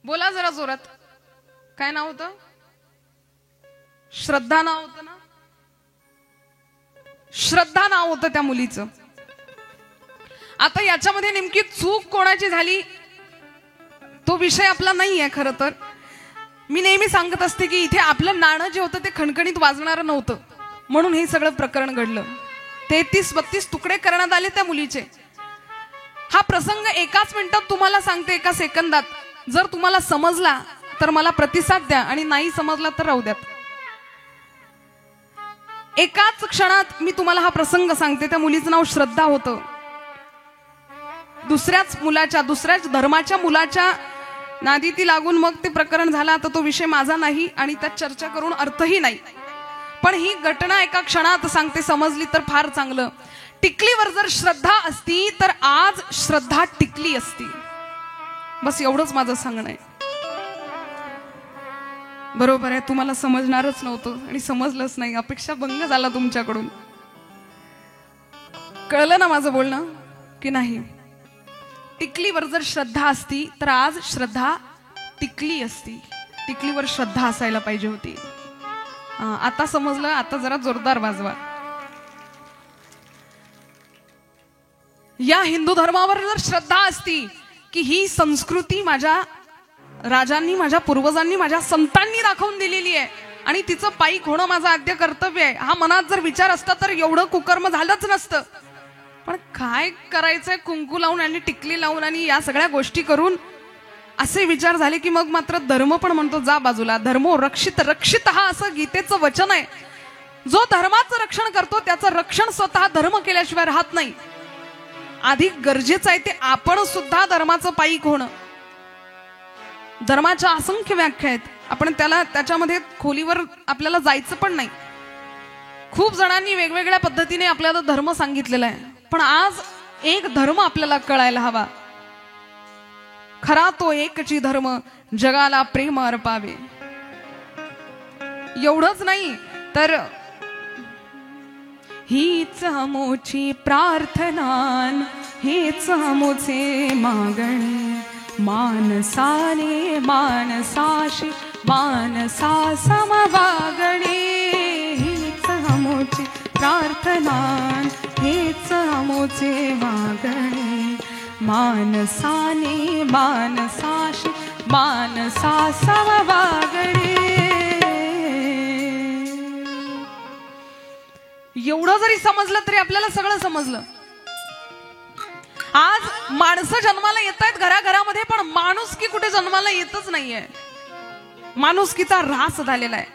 बोला जरा जोरात. काय नाव होतं? श्रद्धा नाव होतं ना? श्रद्धा नाव होतं त्या मुलीचं. आता याच्यामध्ये नेमकी चूक कोणाची झाली तो विषय आपला नाही आहे. खरं तर मी नेहमी सांगत असते की इथे आपलं नाणं जे होतं ते खणखणीत वाजणारं नव्हतं, म्हणून हे सगळं प्रकरण घडलं. 33-32 तुकडे करण्यात आले त्या मुलीचे. हा प्रसंग एकाच मिनिटात तुम्हाला सांगते, एका सेकंदात. जर तुम्हाला समजला तर मला प्रतिसाद द्या आणि नाही समजला तर राहू द्यात. एकाच क्षणात मी तुम्हाला हा प्रसंग सांगते. त्या मुलीचं नाव श्रद्धा होतं. दुसऱ्याच धर्माच्या मुलाच्या नादी ती लागून मग ते प्रकरण झालं. आता तो विषय माझा नाही आणि त्यात चर्चा करून अर्थही नाही, पण ही घटना एका क्षणात सांगते. समजली तर फार चांगलं. टिकलीवर जर श्रद्धा असती तर आज श्रद्धा टिकली असती. बस एवढंच माझं सांगणं आहे. बरोबर आहे, तुम्हाला समजणारच नव्हतं आणि समजलंच नाही. अपेक्षा भंग झाला तुमच्याकडून. कळलं ना माझं बोलणं की नाही? टिकलीवर जर श्रद्धा असती तर आज श्रद्धा टिकली असती. टिकलीवर श्रद्धा असायला पाहिजे होती. आता समजलं? आता जरा जोरदार वाजवा. या हिंदू धर्मावर जर श्रद्धा असती की ही संस्कृती माझ्या राजांनी, माझ्या पूर्वजांनी, माझ्या संतांनी दाखवून दिलेली आहे आणि तिचं पायी होणं माझं आद्य कर्तव्य आहे, हा मनात जर विचार असता तर एवढं कुकर्म झालंच नसतं. पण काय करायचंय, कुंकू लावून आणि टिकली लावून आणि या सगळ्या गोष्टी करून असे विचार झाले की मग मात्र धर्म पण म्हणतो जा बाजूला. धर्मो रक्षित रक्षित हा असं गीतेचं वचन आहे. जो धर्माचं रक्षण करतो त्याचं रक्षण स्वतः धर्म केल्याशिवाय राहत नाही. अधिक गरजेचं आहे ते आपण सुद्धा धर्माचं पायी होणं. धर्माच्या असंख्य व्याख्या आहेत, आपण त्याच्यामध्ये खोलीवर आपल्याला जायचं पण नाही. खूप जणांनी वेगवेगळ्या पद्धतीने आपल्याला धर्म सांगितलेला आहे, पण आज एक धर्म आपल्याला कळायला हवा. खरा तो एकची धर्म, जगाला प्रेम अर्पावे. एवढंच नाही तर हीच हमोची प्रार्थना, हेच हमोचे मागणे. मानसाने मानसाशी मानसा समवागणे. हेच हमोची प्रार्थना, हेच हमोचे मागणे. मानसाने मानसाशी मानसा समवागणे. एवढं जरी समजलं तरी आपल्याला सगळं समजलं. आज माणसं जन्माला येत आहेत घराघरामध्ये, पण माणुसकी कुठे जन्माला येतच नाहीये. माणुसकीचा ऱ्हास झालेला आहे.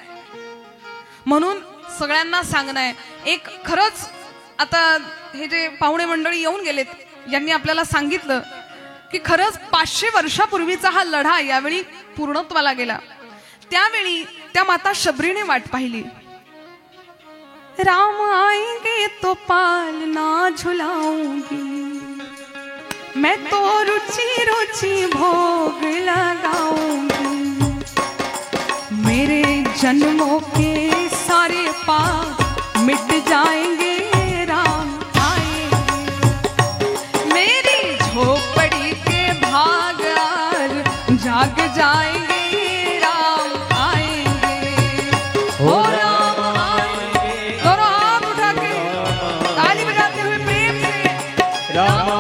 म्हणून सगळ्यांना सांगणं आहे, एक खरंच आता हे जे पाहुणे मंडळी येऊन गेलेत यांनी आपल्याला सांगितलं की खरंच 500 वर्षापूर्वीचा हा लढा यावेळी पूर्णत्वाला गेला. त्यावेळी त्या माता शबरीने वाट पाहिली. राम आएंगे तो पालना झुलाऊंगी, मैं तो रुचि रुचि भोग लगाऊंगी, मेरे जन्मों के सारे पाप मिट जाएंगे, राम आएंगे, मेरी झोपड़ी के भाग जाग जाएंगे, राम आएंगे, ओ राम आएंगे। दोनों हाथ उठा के ताली बजाते हुए प्रेम से राम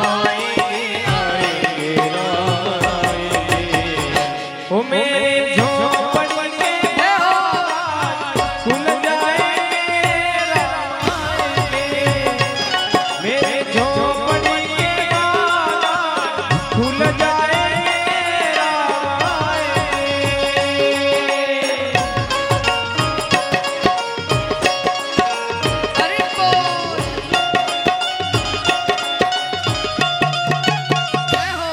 मेरे झोपड़ी के खुल जाएंगे, मेरे झोपड़ी के खुल जाएंगे, अरे बोल जय हो।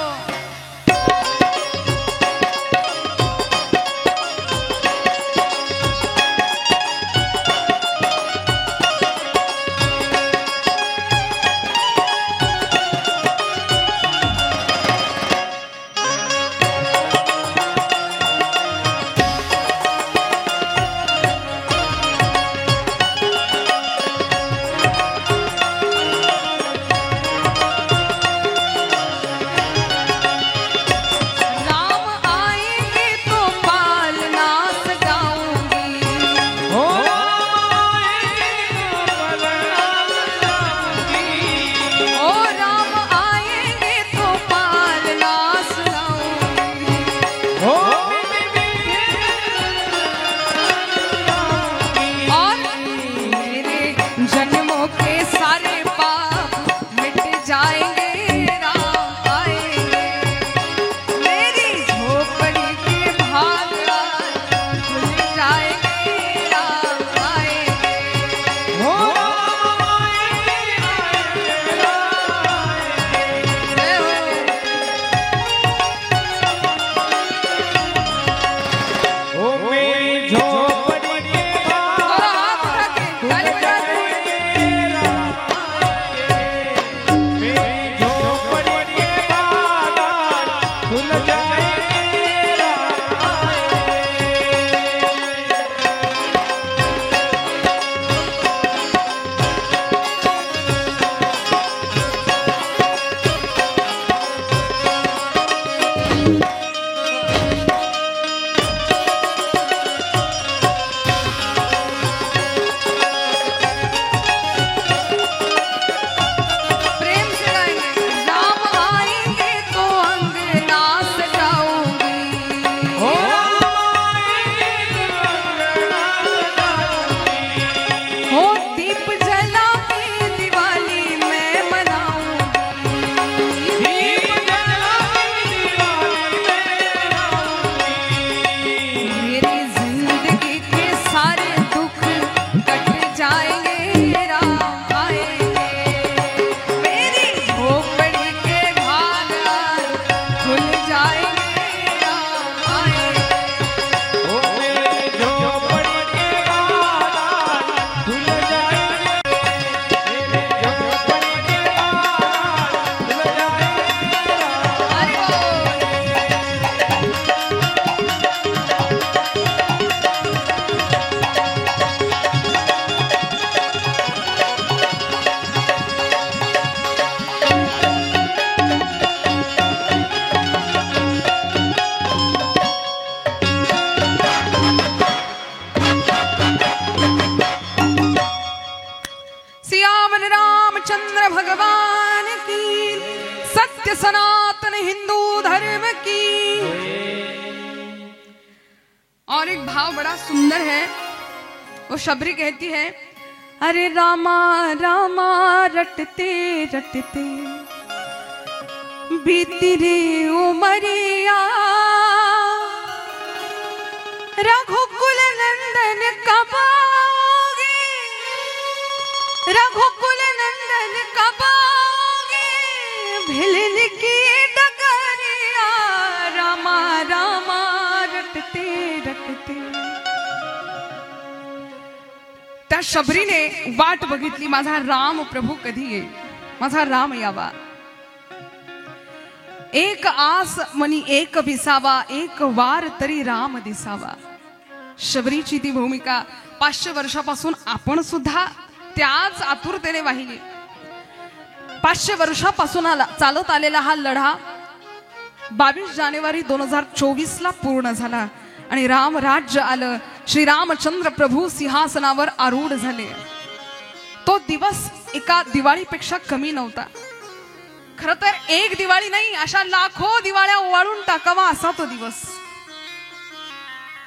राम आएंगे तो पालना सजाऊंगी, ओ ओ राम आएंगे तो पालना सजाऊंगी, और मेरे जन्मों के सारे पाप मिट जाएंगे, राम आएंगे, मेरी झोपड़ी के भाग खुल जाएंगे, राम आएंगे, जय हो। ओ मेरी झोपड़ी के और हाथ उठा के ताली बजाते हुए मेरी झोपड़ी के खुल जाएंगे, प्रेम से गाएंगे। राम आएंगे तो अंगना सजाऊंगी, हो दीप जला के दिवाली मैं मनाऊंगी, मेरी जिंदगी के सारे दुख कट जाएंगे, राम आएंगे, मेरी झोपड़ी के भाग खुल जाएंगे, राम आएंगे, ओ मेरी झोपड़ी के खुल जाएंगे, मेरी झोपड़ी के खुल जाएंगे, हरि बोल। सियावर रामचंद्र भगवान की, सत्य सनातन हिंदू धर्म की। और एक भाव बड़ा सुंदर है, वो शबरी कहती है, अरे रामा रामा रटते रटते बीती रे उमरिया, रघुकुल नंदन कब आओगे, रघुकुल नंदन कब आओगे, भिलन की डगरिया, रामा रामा रटते रटते। त्या शबरीने वाट बघितली, माझा राम प्रभू कधी येईल, माझा राम यावा. एक आस मनी एक विसावा, एक वार तरी राम दिसावा. शबरीची ती भूमिका 500 वर्षापासून आपण सुद्धा त्याच आतुरतेने वाहिली. 500 वर्षापासून चालत आलेला हा लढा 22 जानेवारी 2024 पूर्ण झाला आणि राम राज्य आलं. श्रीरामचंद्र प्रभू सिंहासनावर आरूढ झाले. तो दिवस एका दिवाळीपेक्षा कमी नव्हता. खर तर एक दिवाळी नाही, अशा लाखो दिवाळ्या ओवाळून टाकावा असा तो दिवस.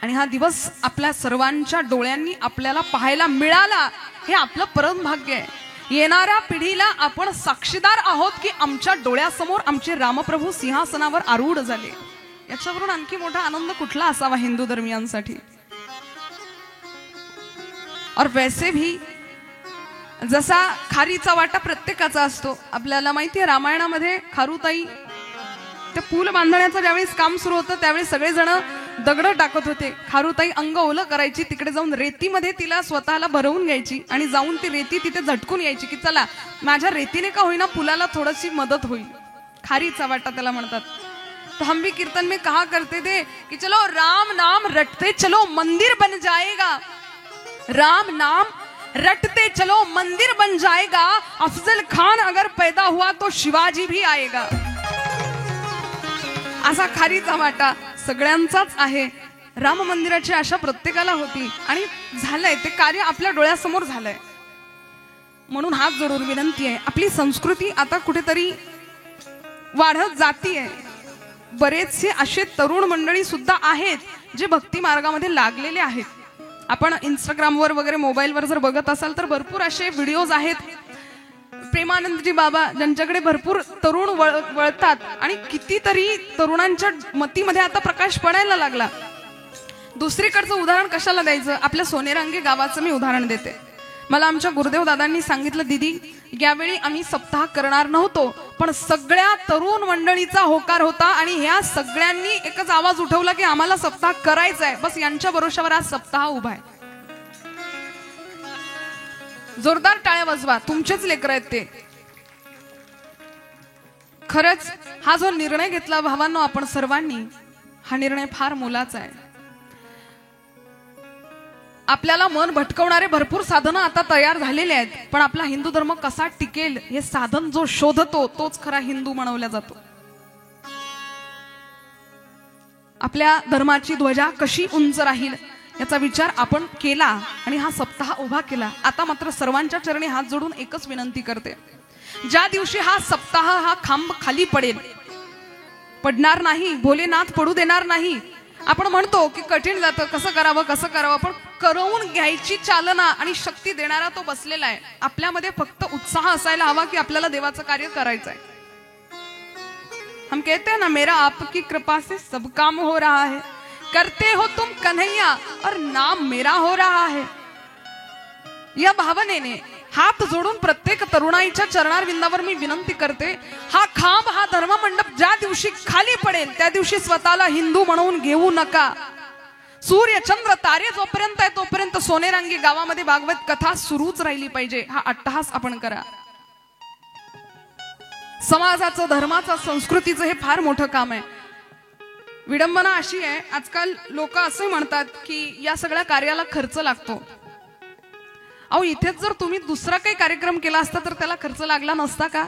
आणि हा दिवस आपल्या सर्वांच्या डोळ्यांनी आपल्याला पाहायला मिळाला, हे आपलं परम भाग्य आहे. येणाऱ्या पिढीला आपण साक्षीदार आहोत की आमच्या डोळ्यासमोर आमचे रामप्रभू सिंहासनावर आरूढ झाले. याच्यावरून आणखी मोठा आनंद कुठला असावा हिंदू धर्मियांसाठी. और वैसे भी जसा खारीचा वाटा प्रत्येकाचा असतो, आपल्याला माहितीये रामायणामध्ये खारुताई ते पूल बांधण्याचं ज्यावेळेस काम सुरू होतं त्यावेळेस सगळेजण दगड टाकत होते. खारुताई अंग ओलं करायची, तिकडे जाऊन रेतीमध्ये तिला स्वतःला भरवून घ्यायची आणि जाऊन ती रेती तिथे झटकून यायची की चला माझ्या रेतीने का होईना पुलाला थोडीशी मदत होईल. खारीचा वाटा त्याला म्हणतात. तो हम भी कीर्तन में कहा करते थे कि चलो राम नाम रटते चलो मंदिर बन जाएगा, राम नाम रटते चलो मंदिर बन जाएगा, अफजल खान अगर पैदा हुआ तो शिवाजी भी आएगा. असा खारीचा वाटा सगळ्यांचाच आहे. राम मंदिराची आशा प्रत्येकाला होती आणि झालंय, ते कार्य आपल्या डोळ्यासमोर झालंय. म्हणून हात जोडून विनंती आहे, आपली संस्कृती आता कुठेतरी वाढत जातीये. बरेचसे असे तरुण मंडळी सुद्धा आहेत जे भक्ती मार्गामध्ये लागलेले आहेत. आपण इंस्टाग्रामवर वगैरे मोबाईलवर जर बघत असाल तर भरपूर असे व्हिडिओज आहेत. प्रेमानंदजी बाबा ज्यांच्याकडे भरपूर तरुण वळतात आणि कितीतरी तरुणांच्या मतीमध्ये आता प्रकाश पडायला लागला. दुसरीकडचं उदाहरण कशाला द्यायचं, आपल्या सोनेरांगे गावाचं मी उदाहरण देते. मला आमच्या गुरुदेव दादांनी सांगितलं, दीदी यावेळी आम्ही सप्ताह करणार नव्हतो, पण सगळ्या तरुण मंडळीचा होकार होता आणि ह्या सगळ्यांनी एकच आवाज उठवला की आम्हाला सप्ताह करायचा आहे. बस यांच्या भरोशावर आज सप्ताह उभा आहे. जोरदार टाळ्या वाजवा, तुमचेच लेकर आहेत ते. खरंच हा जो निर्णय घेतला भावांनो आपण सर्वांनी, हा निर्णय फार मोलाचा आहे. आपल्याला मन भटकवणारे भरपूर साधनं आता तयार झालेले आहेत, पण आपला हिंदू धर्म कसा टिकेल हे साधन जो शोधतो तोच खरा हिंदू म्हणवला जातो. आपल्या धर्माची ध्वजा कशी उंच राहील याचा विचार आपण केला आणि हा सप्ताह उभा केला. आता मात्र सर्वांच्या चरणी हात जोडून एकच विनंती करते, ज्या दिवशी हा सप्ताह हा खांब खाली पडेल, पडणार नाही, भोलेनाथ पडू देणार नाही. आपण म्हणतो की कठीण जातं, कसं करावं, पण करवून घ्यायची चालना आणि शक्ती देणारा तो बसलेला आहे. आपल्यामध्ये फक्त उत्साह असायला हवा की आपल्याला देवाचं कार्य करायचं आहे. हम कहते हैं ना, मेरा आपकी कृपा से सब काम हो रहा है, करते हो तुम कन्हैया और नाम मेरा हो रहा है. या भावनेने हात जोडून प्रत्येक तरुणाईच्या चरणारविंदावर मी विनंती करते, हा खांब हा धर्ममंडप ज्या दिवशी खाली पडेल त्या दिवशी स्वतःला हिंदू म्हणून घेऊ नका. सूर्य चंद्र तारे जोपर्यंत आहे तोपर्यंत सोनेरांगी गावामध्ये भागवत कथा सुरूच राहिली पाहिजे, हा अट्टहास आपण करा. समाजाचं, धर्माचं, संस्कृतीचं हे फार मोठं काम आहे. विडंबना अशी आहे, आजकाल लोक असे म्हणतात की या सगळ्या कार्याला खर्च लागतो. अहो, इथेच जर तुम्ही दुसरा काही कार्यक्रम केला असता तर त्याला खर्च लागला नसता का?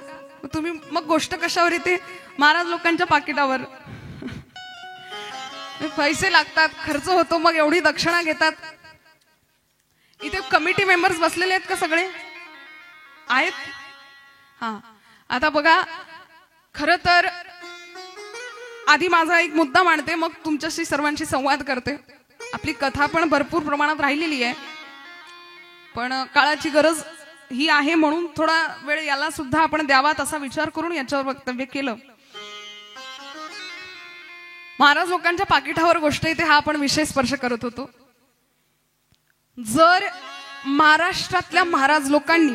तुम्ही मग गोष्ट कशावर येते, महाराज लोकांच्या पाकिटावर. पैसे लागतात, खर्च होतो, मग एवढी दक्षिणा घेतात. इथे कमिटी मेंबर्स बसलेले आहेत का? सगळे आहेत. हा, आता बघा, खर तर आधी माझा एक मुद्दा मांडते, मग तुमच्याशी सर्वांशी संवाद करते. आपली कथा पण भरपूर प्रमाणात राहिलेली आहे, पण काळाची गरज ही आहे म्हणून थोडा वेळ याला सुद्धा आपण द्यावा तसा विचार करून याच्यावर वक्तव्य केलं. महाराज लोकांच्या पाकिटावर गोष्ट येते, हा आपण विषय स्पर्श करत होतो. जर महाराष्ट्रातल्या महाराज लोकांनी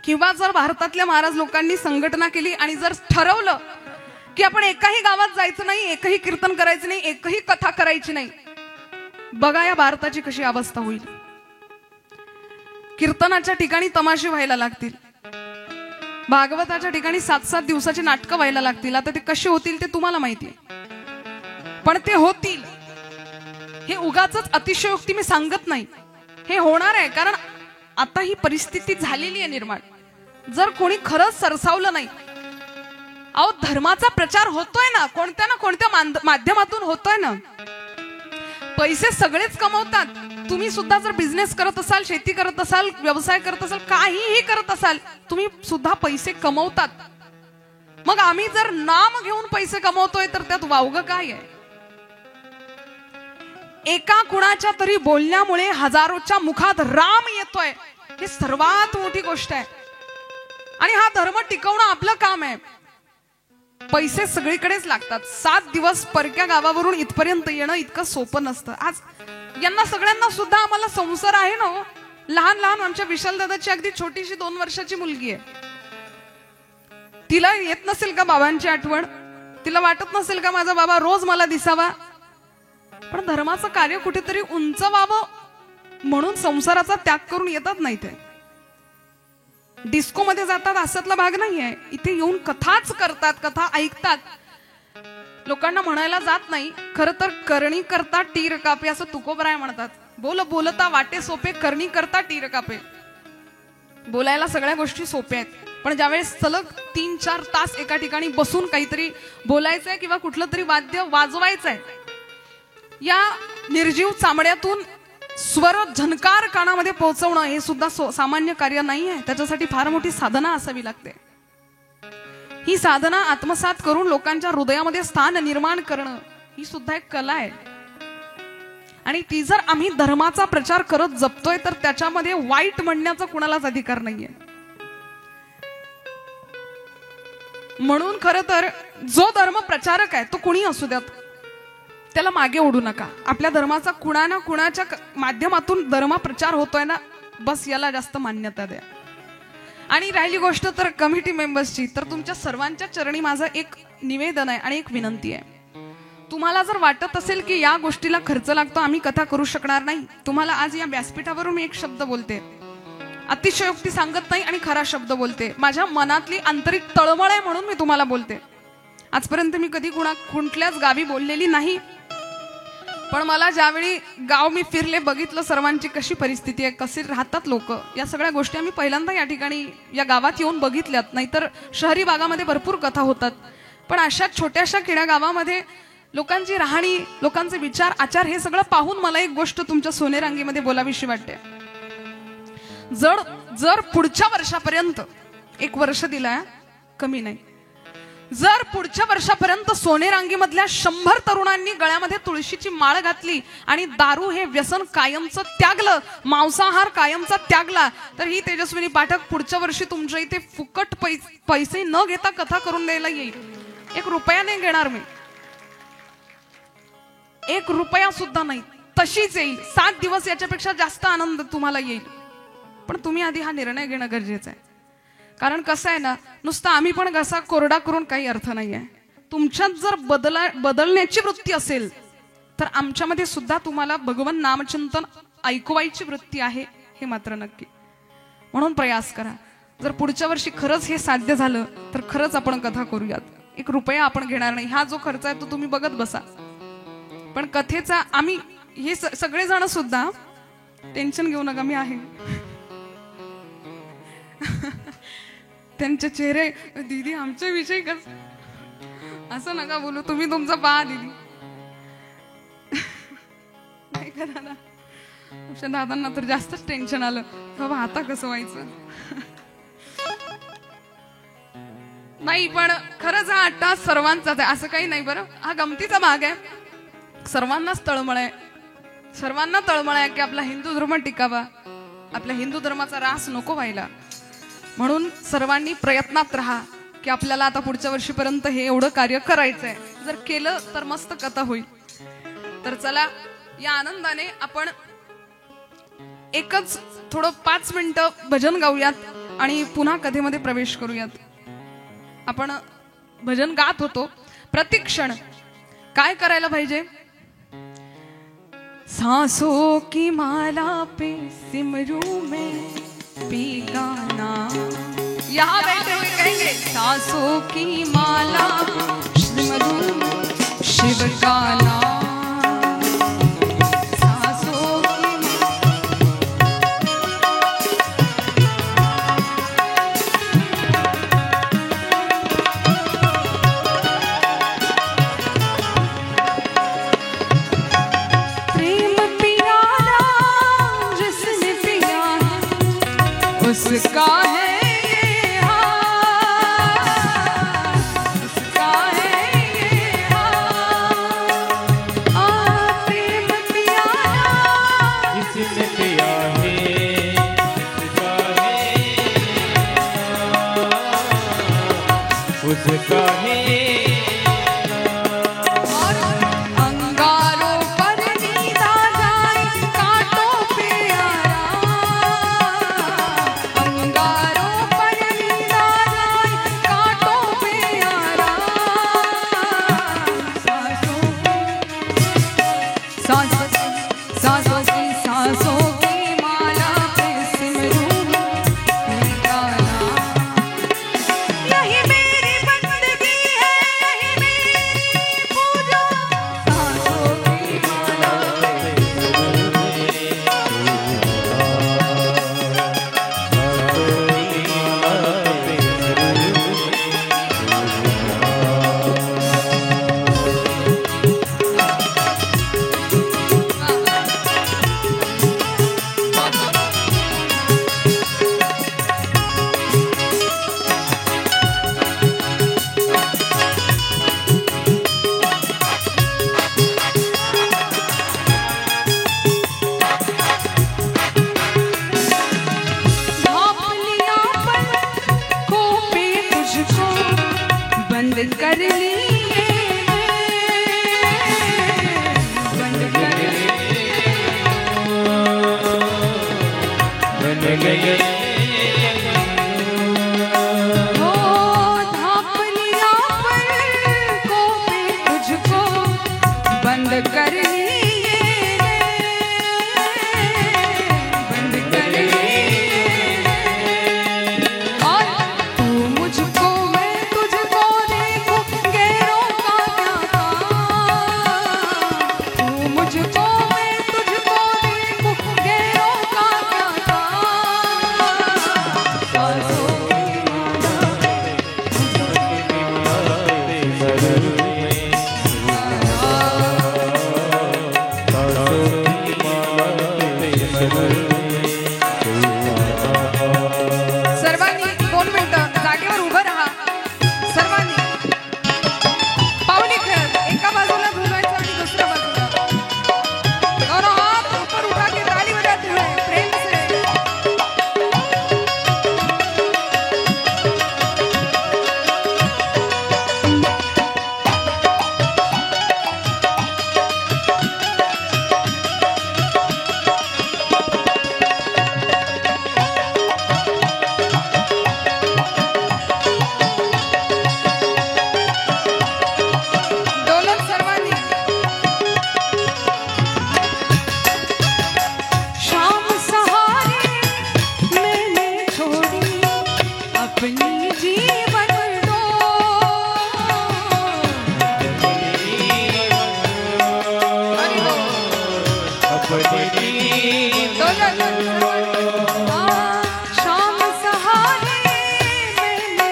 किंवा जर भारतातल्या महाराज लोकांनी संघटना केली आणि जर ठरवलं की आपण एकाही गावात जायचं नाही, एकही कीर्तन करायचं नाही, एकही कथा करायची नाही, बघा या भारताची कशी अवस्था होईल. कीर्तनाच्या ठिकाणी तमाशे व्हायला लागतील, भागवताच्या ठिकाणी 7-7 दिवसाची नाटकं व्हायला लागतील. आता ते कसे होतील ते तुम्हाला माहिती आहे, पण ते होतील. हे उगाचच अतिशयोक्ती मी सांगत नाही, हे होणार आहे. कारण आता ही परिस्थिती झालेली आहे निर्माण. जर कोणी खरंच सरसावलं नाही, अहो धर्माचा प्रचार होतोय ना कोणत्या माध्यमातून होतोय ना. पैसे सगळेच कमवतात. तुम्ही सुद्धा जर बिझनेस करत असाल, शेती करत असाल, व्यवसाय करत असाल, काहीही करत असाल, तुम्ही सुद्धा पैसे कमवतात. मग आम्ही जर नाम घेऊन पैसे कमवतोय तर त्यात वावगं काय आहे? एका कुणाच्या तरी बोलण्यामुळे हजारोच्या मुखात राम येतोय, हे सर्वात मोठी गोष्ट आहे. आणि हा धर्म टिकवणं आपलं काम आहे. पैसे सगळीकडेच लागतात. 7 दिवस परक्या गावावरून इथपर्यंत येणं इतकं सोपं नसतं. आज यांना सगळ्यांना सुद्धा आम्हाला संसार आहे ना. लहान लहान आमच्या विशाल दादाची अगदी छोटीशी 2 वर्षाची मुलगी आहे. तिला येत नसेल का बाबांची आठवण? तिला वाटत नसेल का माझा बाबा रोज मला दिसावा? पण धर्माचं कार्य कुठेतरी उंच व्हावं म्हणून संसाराचा त्याग करून येतात. नाही ते डिस्को मध्ये जातात असातला भाग नाहीये. इथे येऊन कथाच करतात, कथा ऐकतात. लोकांना म्हणायला जात नाही, खरं तर करणी करता टीर कापे असं तुकोबराय म्हणतात. बोलता वाटे सोपे, करणी करता टीर कापे. बोलायला सगळ्या गोष्टी सोप्या आहेत, पण ज्यावेळेस सलग 3-4 तास एका ठिकाणी बसून काहीतरी बोलायचंय किंवा कुठलं तरी वाद्य वाजवायचंय, या निर्जीव चामड्यातून स्वर झनकार कानामध्ये पोहोचवणं हे सुद्धा सामान्य कार्य नाही आहे. त्याच्यासाठी फार मोठी साधना असावी लागते. ही साधना आत्मसात करून लोकांच्या हृदयामध्ये स्थान निर्माण करणं ही सुद्धा एक कला आहे. आणि ती जर आम्ही धर्माचा प्रचार करत जपतोय तर त्याच्यामध्ये वाईट म्हणण्याचा कुणालाच अधिकार नाहीये. म्हणून खरं तर जो धर्म प्रचारक आहे तो कुणी असू द्यात, त्याला मागे ओढू नका. आपल्या धर्माचा कुणा ना कुणाच्या माध्यमातून धर्म प्रचार होतोय ना, बस याला जास्त मान्यता द्या. आणि राहिली गोष्ट तर कमिटी मेंबर्सची, तर तुमच्या सर्वांच्या चरणी माझं एक निवेदन आहे आणि एक विनंती आहे. तुम्हाला जर वाटत असेल की या गोष्टीला खर्च लागतो, आम्ही कथा करू शकणार नाही, तुम्हाला आज या व्यासपीठावरून मी एक शब्द बोलते, अतिशयोक्ती सांगत नाही आणि खरा शब्द बोलते. माझ्या मनातली आंतरिक तळमळ आहे म्हणून मी तुम्हाला बोलते. आजपर्यंत मी कधी कुठल्याच गावी बोललेली नाही, पण मला ज्यावेळी गाव मी फिरले, बघितलं सर्वांची कशी परिस्थिती आहे, कसे राहतात लोक, या सगळ्या गोष्टी आम्ही पहिल्यांदा या ठिकाणी या गावात येऊन बघितल्यात. नाहीतर शहरी भागामध्ये भरपूर कथा होतात, पण अशा छोट्याशा खेड्या गावामध्ये लोकांची राहणी, लोकांचे विचार आचार हे सगळं पाहून मला एक गोष्ट तुमच्या सोनेरांगीमध्ये बोलावीशी वाटते. जर पुढच्या वर्षापर्यंत, 1 वर्ष दिलाय कमी नाही, जर पुढच्या वर्षापर्यंत सोनेरांगीमधल्या 100 तरुणांनी गळ्यामध्ये तुळशीची माळ घातली आणि दारू हे व्यसन कायमचं त्यागलं, मांसाहार कायमचा त्यागला, तर ही तेजस्विनी पाठक पुढच्या वर्षी तुमच्या इथे फुकट पैसे न घेता कथा करून द्यायला येईल. 1 रुपया नाही घेणार मी, 1 रुपया सुद्धा नाही, तशीच येईल. 7 दिवस याच्यापेक्षा जास्त आनंद तुम्हाला येईल. पण तुम्ही आधी हा निर्णय घेणं गरजेचं आहे. कारण कसं आहे ना, नुसतं आम्ही पण घसा कोरडा करून काही अर्थ नाहीये. तुमच्यात जर बदलण्याची वृत्ती असेल तर आमच्यामध्ये सुद्धा तुम्हाला भगवान नामचिंतन ऐकवायची वृत्ती आहे, हे मात्र नक्की. म्हणून प्रयास करा. जर पुढच्या वर्षी खरंच हे साध्य झालं तर खरंच आपण कथा करूयात. 1 रुपया आपण घेणार नाही. हा जो खर्च आहे तो तुम्ही बघत बसा, पण कथेचा आम्ही हे सगळेजण सुद्धा टेन्शन घेऊ नका, मी आहे. त्यांचे चेहरे, दीदी आमच्या विषयी असं नका बोलू, तुम्ही तुमचं पहा दीदी. नाही का दादा, तुमच्या दादांना तर जास्तच टेन्शन आलं, बाबा आता कसं व्हायचं. नाही पण खरंच हा अट्टा सर्वांचाच आहे, असं काही नाही. बरं, हा गमतीचा भाग आहे. सर्वांनाच तळमळ आहे, सर्वांना तळमळ आहे की आपला हिंदू धर्म टिकावा, आपल्या हिंदू धर्माचा ऱ्हास नको व्हायला. म्हणून सर्वांनी प्रयत्नात राहा की आपल्याला आता पुढच्या वर्षीपर्यंत हे एवढं कार्य करायचंय. जर केलं तर मस्त कथा होईल. तर चला, या आनंदाने आपण एकच थोडं 5 मिनिटं भजन गाऊयात आणि पुन्हा कथेमध्ये प्रवेश करूयात. आपण भजन गात होतो प्रतिक्षण. काय करायला पाहिजे? सांसों की माला पे सिमरू में पी गाना, यहाँ बैठे हुए कहेंगे सांसों की माला श्रीमधु शिव का नाम, सांसों की प्रेम पियाला जिसने पिया उसका है ये हाल, उसका है ये हाल। प्रेम पियाला जिसने पिया है उसका है और अंगारों पर नींदा जाए कांटों पे आराम, अंगारों पर नींदा जाए कांटों पे आराम। सांसों की सांसों की माला पे सिमरूं तेरा नाम। यही मेरी बंदगी है, यही मेरी पूजा, सांसों की माला पे ढांप लिया पलकों पे तुझको बंद कर लिए, बंद कर बन गए हो, ढांप लिया पलकों पे तुझको बंद कर लिए, बंद कर लिए। और तू मुझको मैं तुझको देखूं गैरों का क्या काम, तू मुझको मैं तुझको देखूं गैरों का क्या काम। सांसों की माला सर्वांनी 2 मिनिटं जागेवर उभं राहा. सर्वांनी पावली खेळत एका बाजूला झुलायचं आणि दुसऱ्या बाजूला दोनों हाथ ऊपर उठा के ताली बजाते हुए प्रेम से. डोलत सर्वांनी. शाम सहारे मैंने छोड़ी अपनी जीवन शाम सहारे मैंने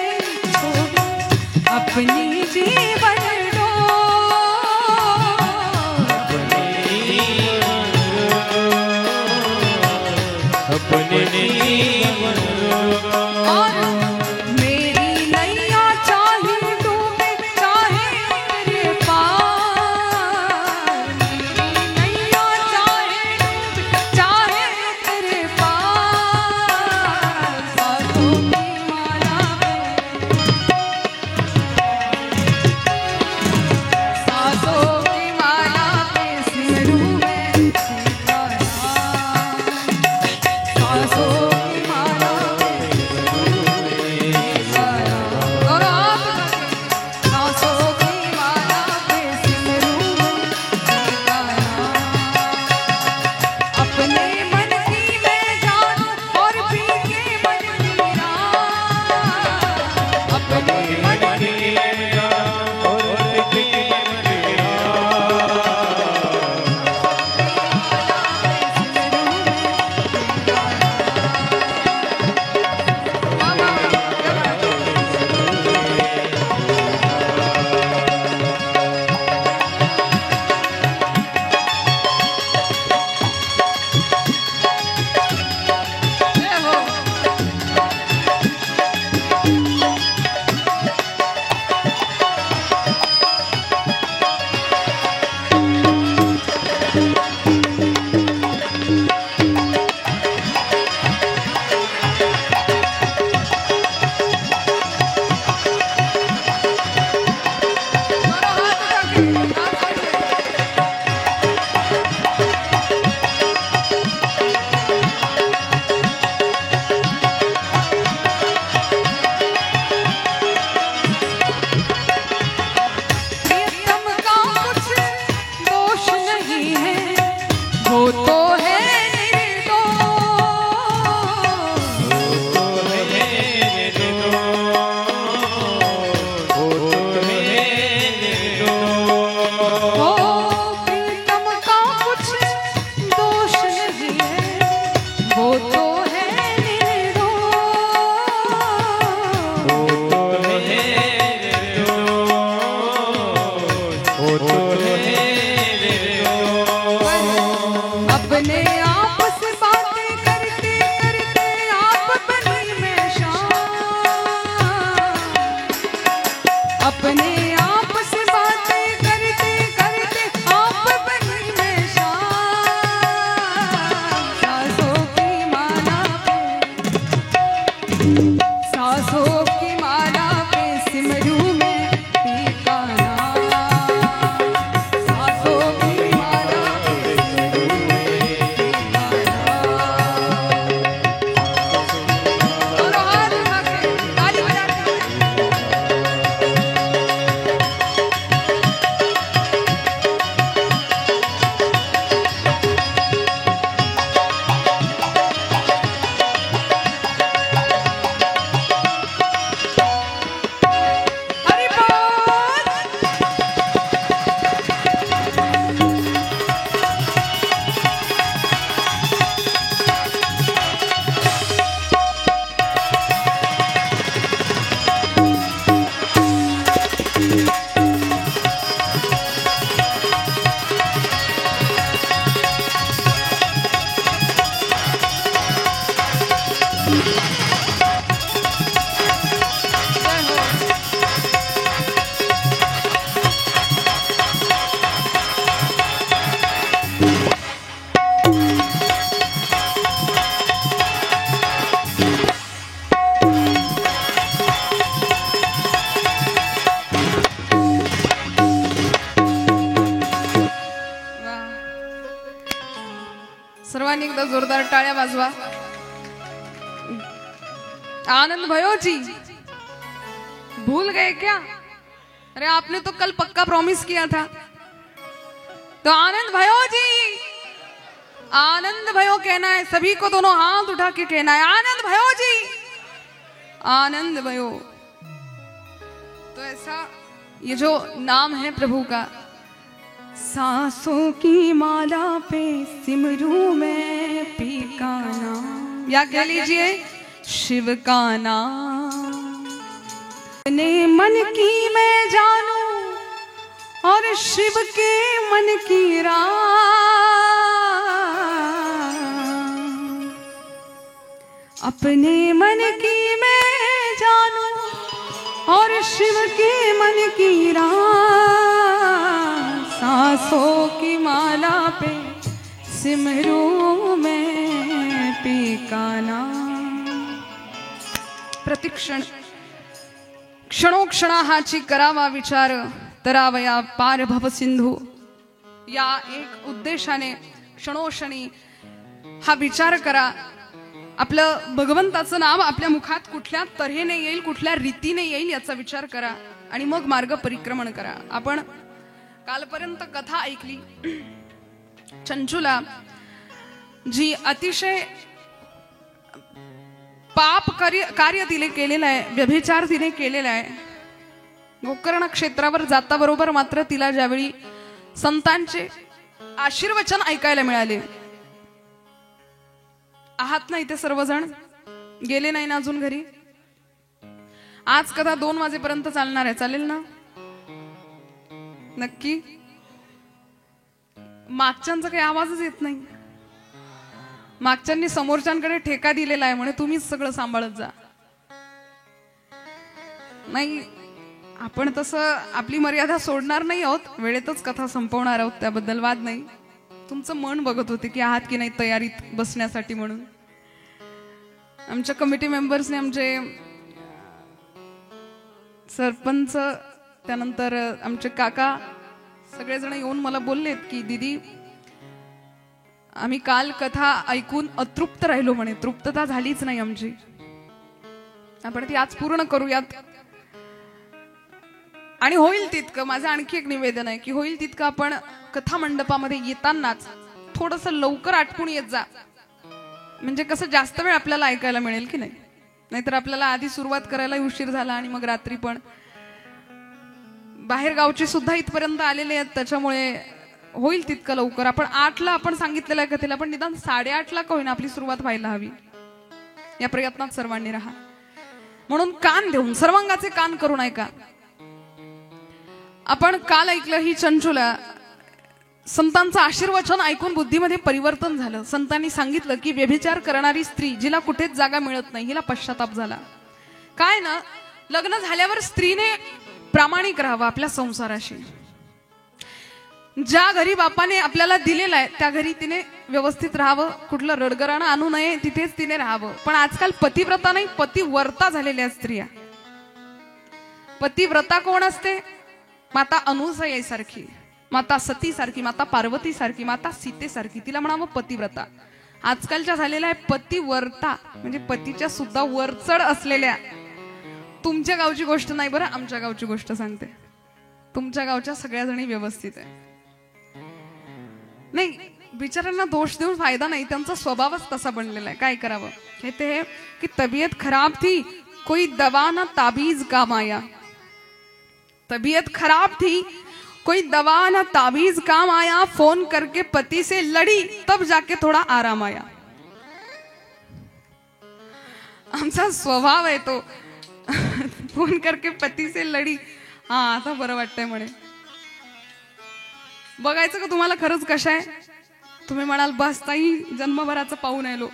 छोड़ी अपनी जीवन अपने और मेरी नैया चाहे डूबे चाहे तेरे पार, मेरी नैया चाहे डूबे चाहे तेरे पार। सांसों की माला पे अपने आप से बातें करते करते आप बनी मैं शाम। सांसों की माला पे, सांसों की माला पे सिमरू मैं पीका नाम। सांसों की माला पे सिमरू मैं पीका नाम। दोनों हाथ उठा के ताली बजा के हरि बोल। जय हो। वाह. सर्वांनी एकदा जोरदार टाळ्या वाजवा. आनंद भयो जी, भूल गए क्या? अरे आपने तो कल पक्का प्रॉमिस किया था. तो आनंद भयो जी, आनंद भयो कहना है सभी को, दोनों हाथ उठा के कहना है आनंद भयो जी, आनंद भयो. तो ऐसा ये जो नाम है प्रभु का, सांसों की माला पे सिमरू मैं पी का नाम, या कह लीजिए शिव का नाम. अपने मन की मैं जानू और शिव के मन की राह. अपने मन की मैं जानू और शिव के मन की राह. सांसों की माला पे सिमरू मैं पी का नाम. प्रतिक्षण क्षणोक्षणाहाची करावा विचार, तरावया पार भव सिंधू. या एक उद्देशाने क्षणोक्षणी हा विचार करा. आपलं भगवंताचं नाम आपल्या मुखात कुठल्या तऱ्हेने येईल, कुठल्या रीतीने येईल याचा विचार करा आणि मग मार्ग परिक्रमण करा. आपण कालपर्यंत कथा ऐकली. चंचूला जी अतिशय पाप कार्य तिने केलेलं आहे, व्यभिचार तिने केलेला आहे. गोकर्ण क्षेत्रावर जाता बरोबर मात्र तिला ज्यावेळी संतांचे आशीर्वचन ऐकायला मिळाले. आहात ना इथे सर्वजण? गेले नाही ना अजून घरी? आज कथा 2 वाजेपर्यंत चालणार आहे, चालेल ना? नक्की? मागच्यांचा काही आवाजच येत नाही. मागच्यांनी समोरच्यांकडे ठेका दिलेला आहे म्हणे तुम्हीच सगळं सांभाळत जा. नाही, आपण तसं आपली मर्यादा सोडणार नाही आहोत, वेळेतच कथा संपवणार आहोत, त्याबद्दल वाद नाही. तुमचं मन बघत होते की आहात की नाही तयारीत बसण्यासाठी म्हणून. आमच्या कमिटी मेंबर्सने, आमचे सरपंच, त्यानंतर आमचे काका सगळेजण येऊन मला बोललेत की दीदी आम्ही काल कथा ऐकून अतृप्त राहिलो म्हणे. तृप्तता झालीच नाही आमची, आपण ती आज पूर्ण करूयात. आणि होईल तितकं, माझं आणखी एक निवेदन आहे की होईल तितकं आपण कथा मंडपामध्ये येतानाच थोडंसं लवकर आटपून येत जा, म्हणजे कसं जास्त वेळ आपल्याला ऐकायला मिळेल की नाही. नाहीतर आपल्याला आधी सुरुवात करायला उशीर झाला आणि मग रात्री पण बाहेर गावचे सुद्धा इथपर्यंत आलेले आहेत, त्याच्यामुळे होईल तितकं लवकर. आपण 8ला आपण सांगितलेलं आहे कथेला, पण निदान 8:30ला का होईना आपली सुरुवात व्हायला हवी. या प्रयत्नात सर्वांनी राहा. म्हणून कान देऊन, सर्वांगाचे कान करून ऐका. आपण काल ऐकलं ही चंचूला संतांचं आशीर्वचन ऐकून बुद्धीमध्ये परिवर्तन झालं. संतांनी सांगितलं की व्यभिचार करणारी स्त्री जिला कुठेच जागा मिळत नाही, हिला पश्चाताप झाला. काय ना, लग्न झाल्यावर स्त्रीने प्रामाणिक राहावं आपल्या संसाराशी. ज्या घरी बापाने आपल्याला दिलेलं आहे त्या घरी तिने व्यवस्थित राहावं, कुठलं रडगराणं आणू नये, तिथेच तिने राहावं. पण आजकाल पतिव्रता नाही, पतिवर्ता झालेल्या स्त्रिया. पतिव्रता कोण असते? माता अनुसया सारखी, माता सती सारखी, माता पार्वती सारखी, माता सीते सारखी, तिला म्हणावं पतिव्रता. आजकालच्या झालेल्या आहे पतिवर्ता, म्हणजे पतीच्या सुद्धा वरचढ असलेल्या. तुमच्या गावची गोष्ट नाही बरं, आमच्या गावची गोष्ट सांगते. तुमच्या गावच्या सगळ्या जणी व्यवस्थित आहे. नाही, बिचाऱ्यांना दोष देऊन फायदा नाही, त्यांचा स्वभावच तसा बनलेला आहे. काय करावं? कहते हैं कि तबीयत खराब थी, कोई दवा ना ताबीज काम आया. तबीयत खराब थी, कोई दवा ना ताबीज काम आया, फोन करके पति से लड़ी, तब जाके थोड़ा आराम आया. आमचा स्वभाव आहे तो. फोन करके पति से लड़ी, हा आता बरं वाटतंय म्हणे. बघायचं का तुम्हाला खरंच कशा आहे? तुम्ही म्हणाल बस ताई जन्मभराचं पाहून आलो,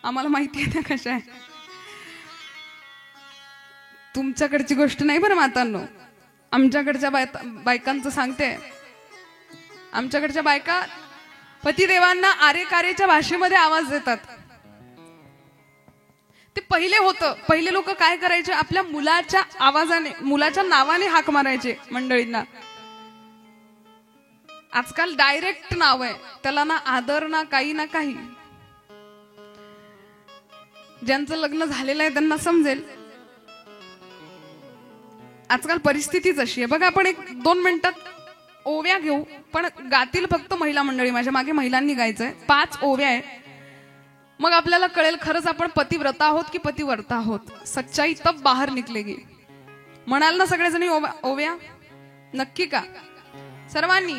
आम्हाला माहिती आहे त्या कशा आहे. तुमच्याकडची गोष्ट नाही बरं मातांनो, आमच्याकडच्या बायकांचं सांगते. आमच्याकडच्या बायका पतिदेवांना आरे कारेच्या भाषेमध्ये आवाज देतात. ते पहिले होतं. पहिले लोक काय करायचे? आपल्या मुलाच्या आवाजाने, मुलाच्या नावाने हाक मारायचे मंडळींना. आजकाल डायरेक्ट नाव आहे, त्याला ना आदर ना काही ना काही. ज्यांचं लग्न झालेलं आहे त्यांना समजेल. आजकाल परिस्थितीच अशी आहे. बघा, आपण 1-2 मिनिटात ओव्या घेऊ, पण गातील फक्त महिला मंडळी. माझ्या मागे महिलांनी गायचंय. 5 ओव्या आहे, मग आपल्याला कळेल खरंच आपण पतिव्रता आहोत की पतिवर्ता आहोत. सच्चाई तब बाहेर निकलेगी. म्हणाल ना सगळेजणी ओव्या? नक्की का? सर्वांनी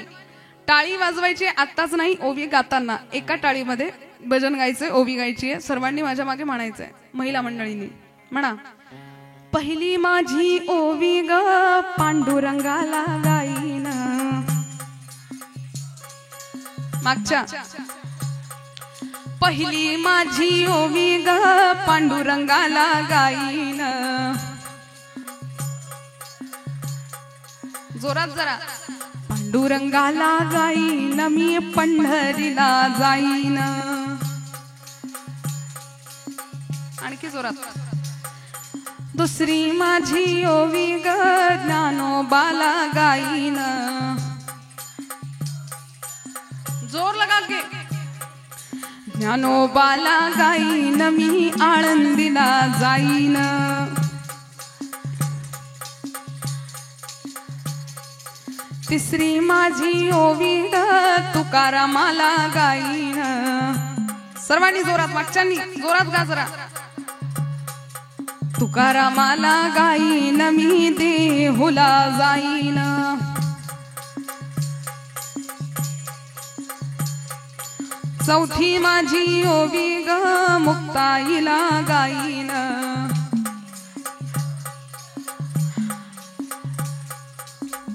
टाळी वाजवायची आत्ताच नाही, ओवी गाताना. एका टाळीमध्ये भजन गायचंय, ओवी गायची आहे. सर्वांनी माझ्या मागे म्हणायचंय. महिला मंडळींनी म्हणा. पहिली माझी ओवी ग पांडुरंगाला गाईन. मागच्या. पहिली माझी ओवी ग पांडुरंगाला गाईन. जोरात जरा. पांडुरंगाला गाईन मी पंढरीला जाईन. आणखी जोरात. दुसरी माझी ओवी ग ज्ञानोबाला गाईन. जोर लगा के. ज्ञानोबाला गाईन मी आळंदीला जाईन. तिसरी माझी ओवी ग तुकारामाला गाईन. सर्वांनी जोरात, मागच्यांनी जोरात गा जरा. तुकारामाला गाईन मी देहुला जाईन. चौथी माझी ओवी ग मुक्ताईला गाईन.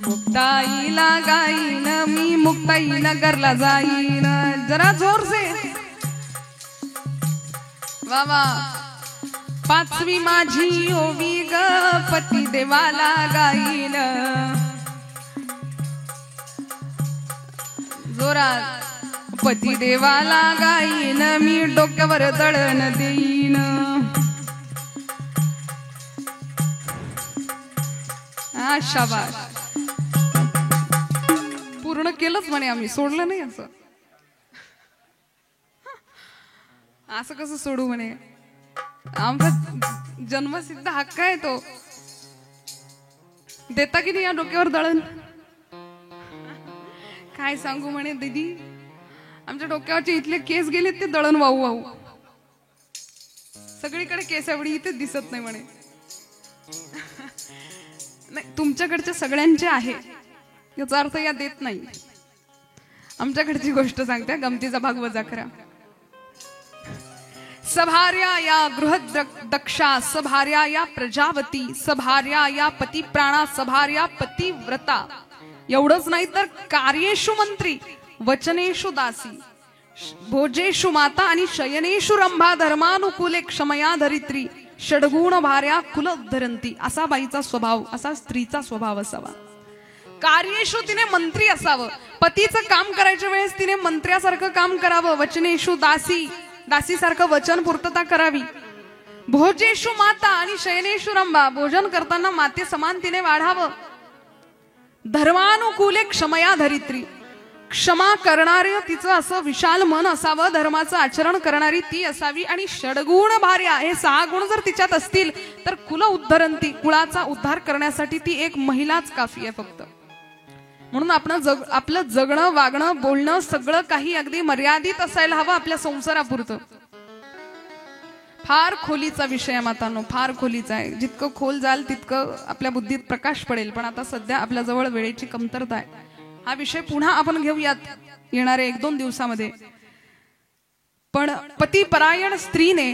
मुक्ताईला गाईन मी मुक्ताई नगरला जाईन. जरा जोर से. वा वा. पाचवी माझी ओवी ग पती देवाला गाईन. जोरात. पती देवाला गाईन मी डोक्यावर दळण देईन. शाबास. पूर्ण केलंच म्हणे आम्ही, सोडलं नाही. असं असं कसं सोडू म्हणे? आमचा जन्मसिद्ध हक्क आहे तो. देता की नाही या डोक्यावर दळण? काय सांगू म्हणे दीदी, आमच्या डोक्यावरचे इथले केस गेले ते दळण वाहू वाहू. सगळीकडे केस एवढी इथे दिसत नाही म्हणे. नाही, तुमच्याकडच्या सगळ्यांचे आहे याचा अर्थ या देत नाही. आमच्याकडची गोष्ट सांगते, गमतीचा भाग वजा करा. सभार्या या गृहदक्षा, सभार्या या प्रजावती, सभार्या या पतिप्राणा, सभार्या पतिव्रता. एवढंच नाही तर कार्येषु मंत्री, वचनेषु दासी, भोजेषु माता आणि शयनेषु रंभा, धर्मानुकूले क्षमया धरित्री, षडगुण भार्या कुल उद्धरंती, असा बाईचा स्वभाव, असा स्त्रीचा स्वभाव असावा. कार्येषु तिने मंत्री असावं, पतीचं काम करायच्या वेळेस तिने मंत्र्यासारखं काम करावं. वचनेषु दासी, दासीसारखं वचन पूर्तता करावी. भोजेषु माता आणि शयनेषु रंभा, भोजन करताना माते समान तिने वाढावं. धर्मानुकूले क्षमया धरित्री, क्षमा करणारे तिचं असं विशाल मन असावं, धर्माचं आचरण करणारी ती असावी. आणि षडगुण भार्या, हे 6 गुण जर तिच्यात असतील तर कुल उद्धरंती, कुळाचा उद्धार करण्यासाठी ती एक महिलाच काफी आहे फक्त. म्हणून आपलं जगणं, वागणं, बोलणं सगळं काही अगदी मर्यादित असायला हवं आपल्या संसारापुरतं. फार खोलीचा विषय आहे मातांनो, फार खोलीचा आहे. जितकं खोल जाल तितकं आपल्या बुद्धीत प्रकाश पडेल. पण आता सध्या आपल्या जवळ वेळेची कमतरता आहे. हा विषय पुन्हा आपण घेऊयात येणाऱ्या 1-2 दिवसामध्ये. पण पतिपरायण स्त्रीने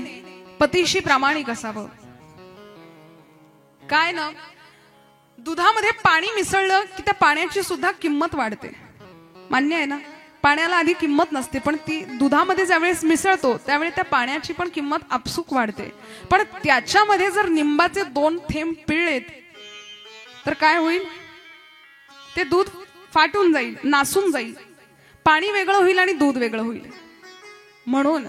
पतीशी प्रामाणिक असावं. काय ना, दुधामध्ये पाणी मिसळलं की त्या पाण्याची सुद्धा किंमत वाढते. मान्य आहे ना, पाण्याला आधी किंमत नसते, पण ती दुधामध्ये ज्यावेळेस मिसळतो त्यावेळी त्या पाण्याची पण किंमत आपसूक वाढते. पण त्याच्यामध्ये जर निंबाचे 2 थेंब पिळलेत तर काय होईल? ते दूध फाटून जाईल, नासून जाईल. पाणी वेगळं होईल आणि दूध वेगळं होईल. म्हणून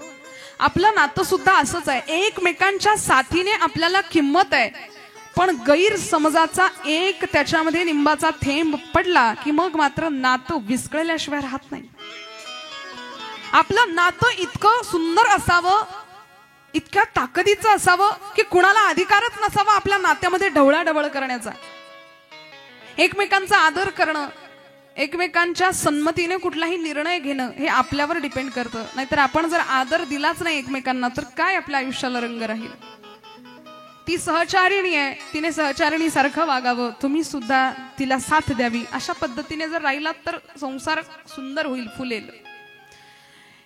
आपलं नातं सुद्धा असंच आहे. एकमेकांच्या साथीने आपल्याला किंमत आहे, पण गैरसमजाचा एक त्याच्यामध्ये निंबाचा थेंब पडला की मग मात्र नातं विस्कळल्याशिवाय राहत नाही. आपलं नातं इतकं सुंदर असावं, इतक्या ताकदीचं असावं की कुणाला अधिकारच नसावा आपल्या नात्यामध्ये ढवळाढवळ करण्याचा. एकमेकांचा आदर करणं, एकमेकांच्या संमतीने कुठलाही निर्णय घेणं हे आपल्यावर डिपेंड करतं. नाहीतर आपण जर आदर दिलाच नाही एकमेकांना तर काय आपल्या आयुष्याला रंग राहील? ती सहचारिणी आहे, तिने सहचारिणी सारखं वागावं, तुम्ही सुद्धा तिला साथ द्यावी. अशा पद्धतीने जर राहिलात तर संसार सुंदर होईल, फुलेल.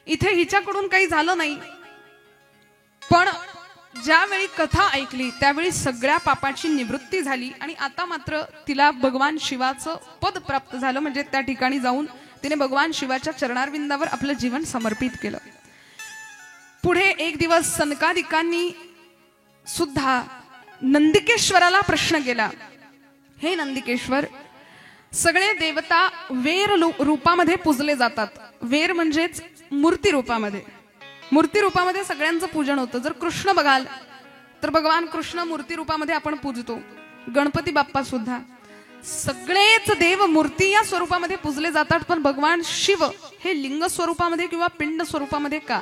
इथे हिच्याकडून काही झालं नाही, पण ज्यावेळी कथा ऐकली त्यावेळी सगळ्या पापाची निवृत्ती झाली आणि आता मात्र तिला भगवान शिवाचं पद प्राप्त झालं. म्हणजे त्या ठिकाणी जाऊन तिने भगवान शिवाच्या चरणारविंदावर आपलं जीवन समर्पित केलं. पुढे एक दिवस सनकादिकांनी सुद्धा नंदिकेश्वराला प्रश्न केला, हे नंदिकेश्वर, सगळे देवता वेर रूपामध्ये पूजले जातात. वेर म्हणजेच मूर्ती रूपामध्ये. मूर्ती रूपामध्ये सगळ्यांचं पूजन होतं. जर कृष्ण बघाल तर भगवान कृष्ण मूर्ती रूपामध्ये आपण पूजतो. गणपती बाप्पा सुद्धा, सगळेच देव मूर्ती या स्वरूपामध्ये पूजले जातात. पण भगवान शिव हे लिंग स्वरूपामध्ये किंवा पिंड स्वरूपामध्ये का?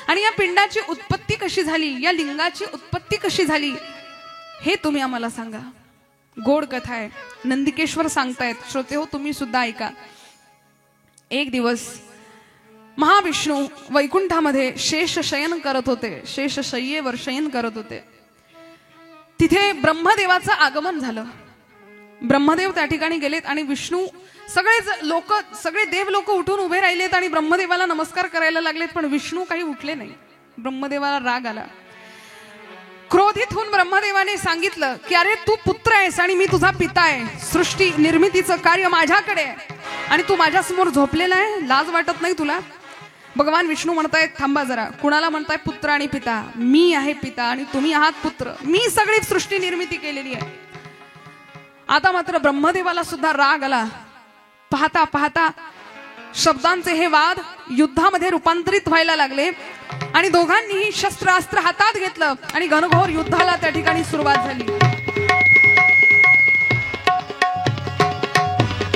आणि या पिंडाची उत्पत्ती कशी झाली, या लिंगाची उत्पत्ती कशी झाली, हे तुम्ही आम्हाला सांगा. गोड कथा आहे, नंदिकेश्वर सांगतायत. श्रोते हो, तुम्ही सुद्धा ऐका. एक दिवस महाविष्णू वैकुंठामध्ये शेष शयन करत होते, शेष शय्येवर शयन करत होते. तिथे ब्रह्मदेवाचं आगमन झालं. ब्रह्मदेव त्या ठिकाणी गेलेत आणि विष्णू, सगळे देव लोक उठून उभे राहिलेत आणि ब्रह्मदेवाला नमस्कार करायला लागलेत. पण विष्णू काही उठले नाही. ब्रह्मदेवाला राग आला. क्रोधित होऊन ब्रह्मदेवाने सांगितलं की अरे तू पुत्र आहेस आणि मी तुझा पिता आहे. सृष्टी निर्मितीचं कार्य माझ्याकडे आहे आणि तू माझ्या समोर झोपलेला आहे, लाज वाटत नाही तुला? भगवान विष्णू म्हणतायत, थांबा जरा, कुणाला म्हणताय पुत्र आणि पिता? मी आहे पिता आणि तुम्ही आहात पुत्र. मी सगळी सृष्टी निर्मिती केलेली आहे. आता मात्र ब्रह्मदेवाला सुद्धा राग आला. पाहता पाहता शब्दांचे हे वाद युद्धामध्ये रूपांतरित व्हायला लागले आणि दोघांनीही शस्त्रास्त्र हातात घेतलं आणि घनघोर युद्धाला त्या ठिकाणी सुरुवात झाली.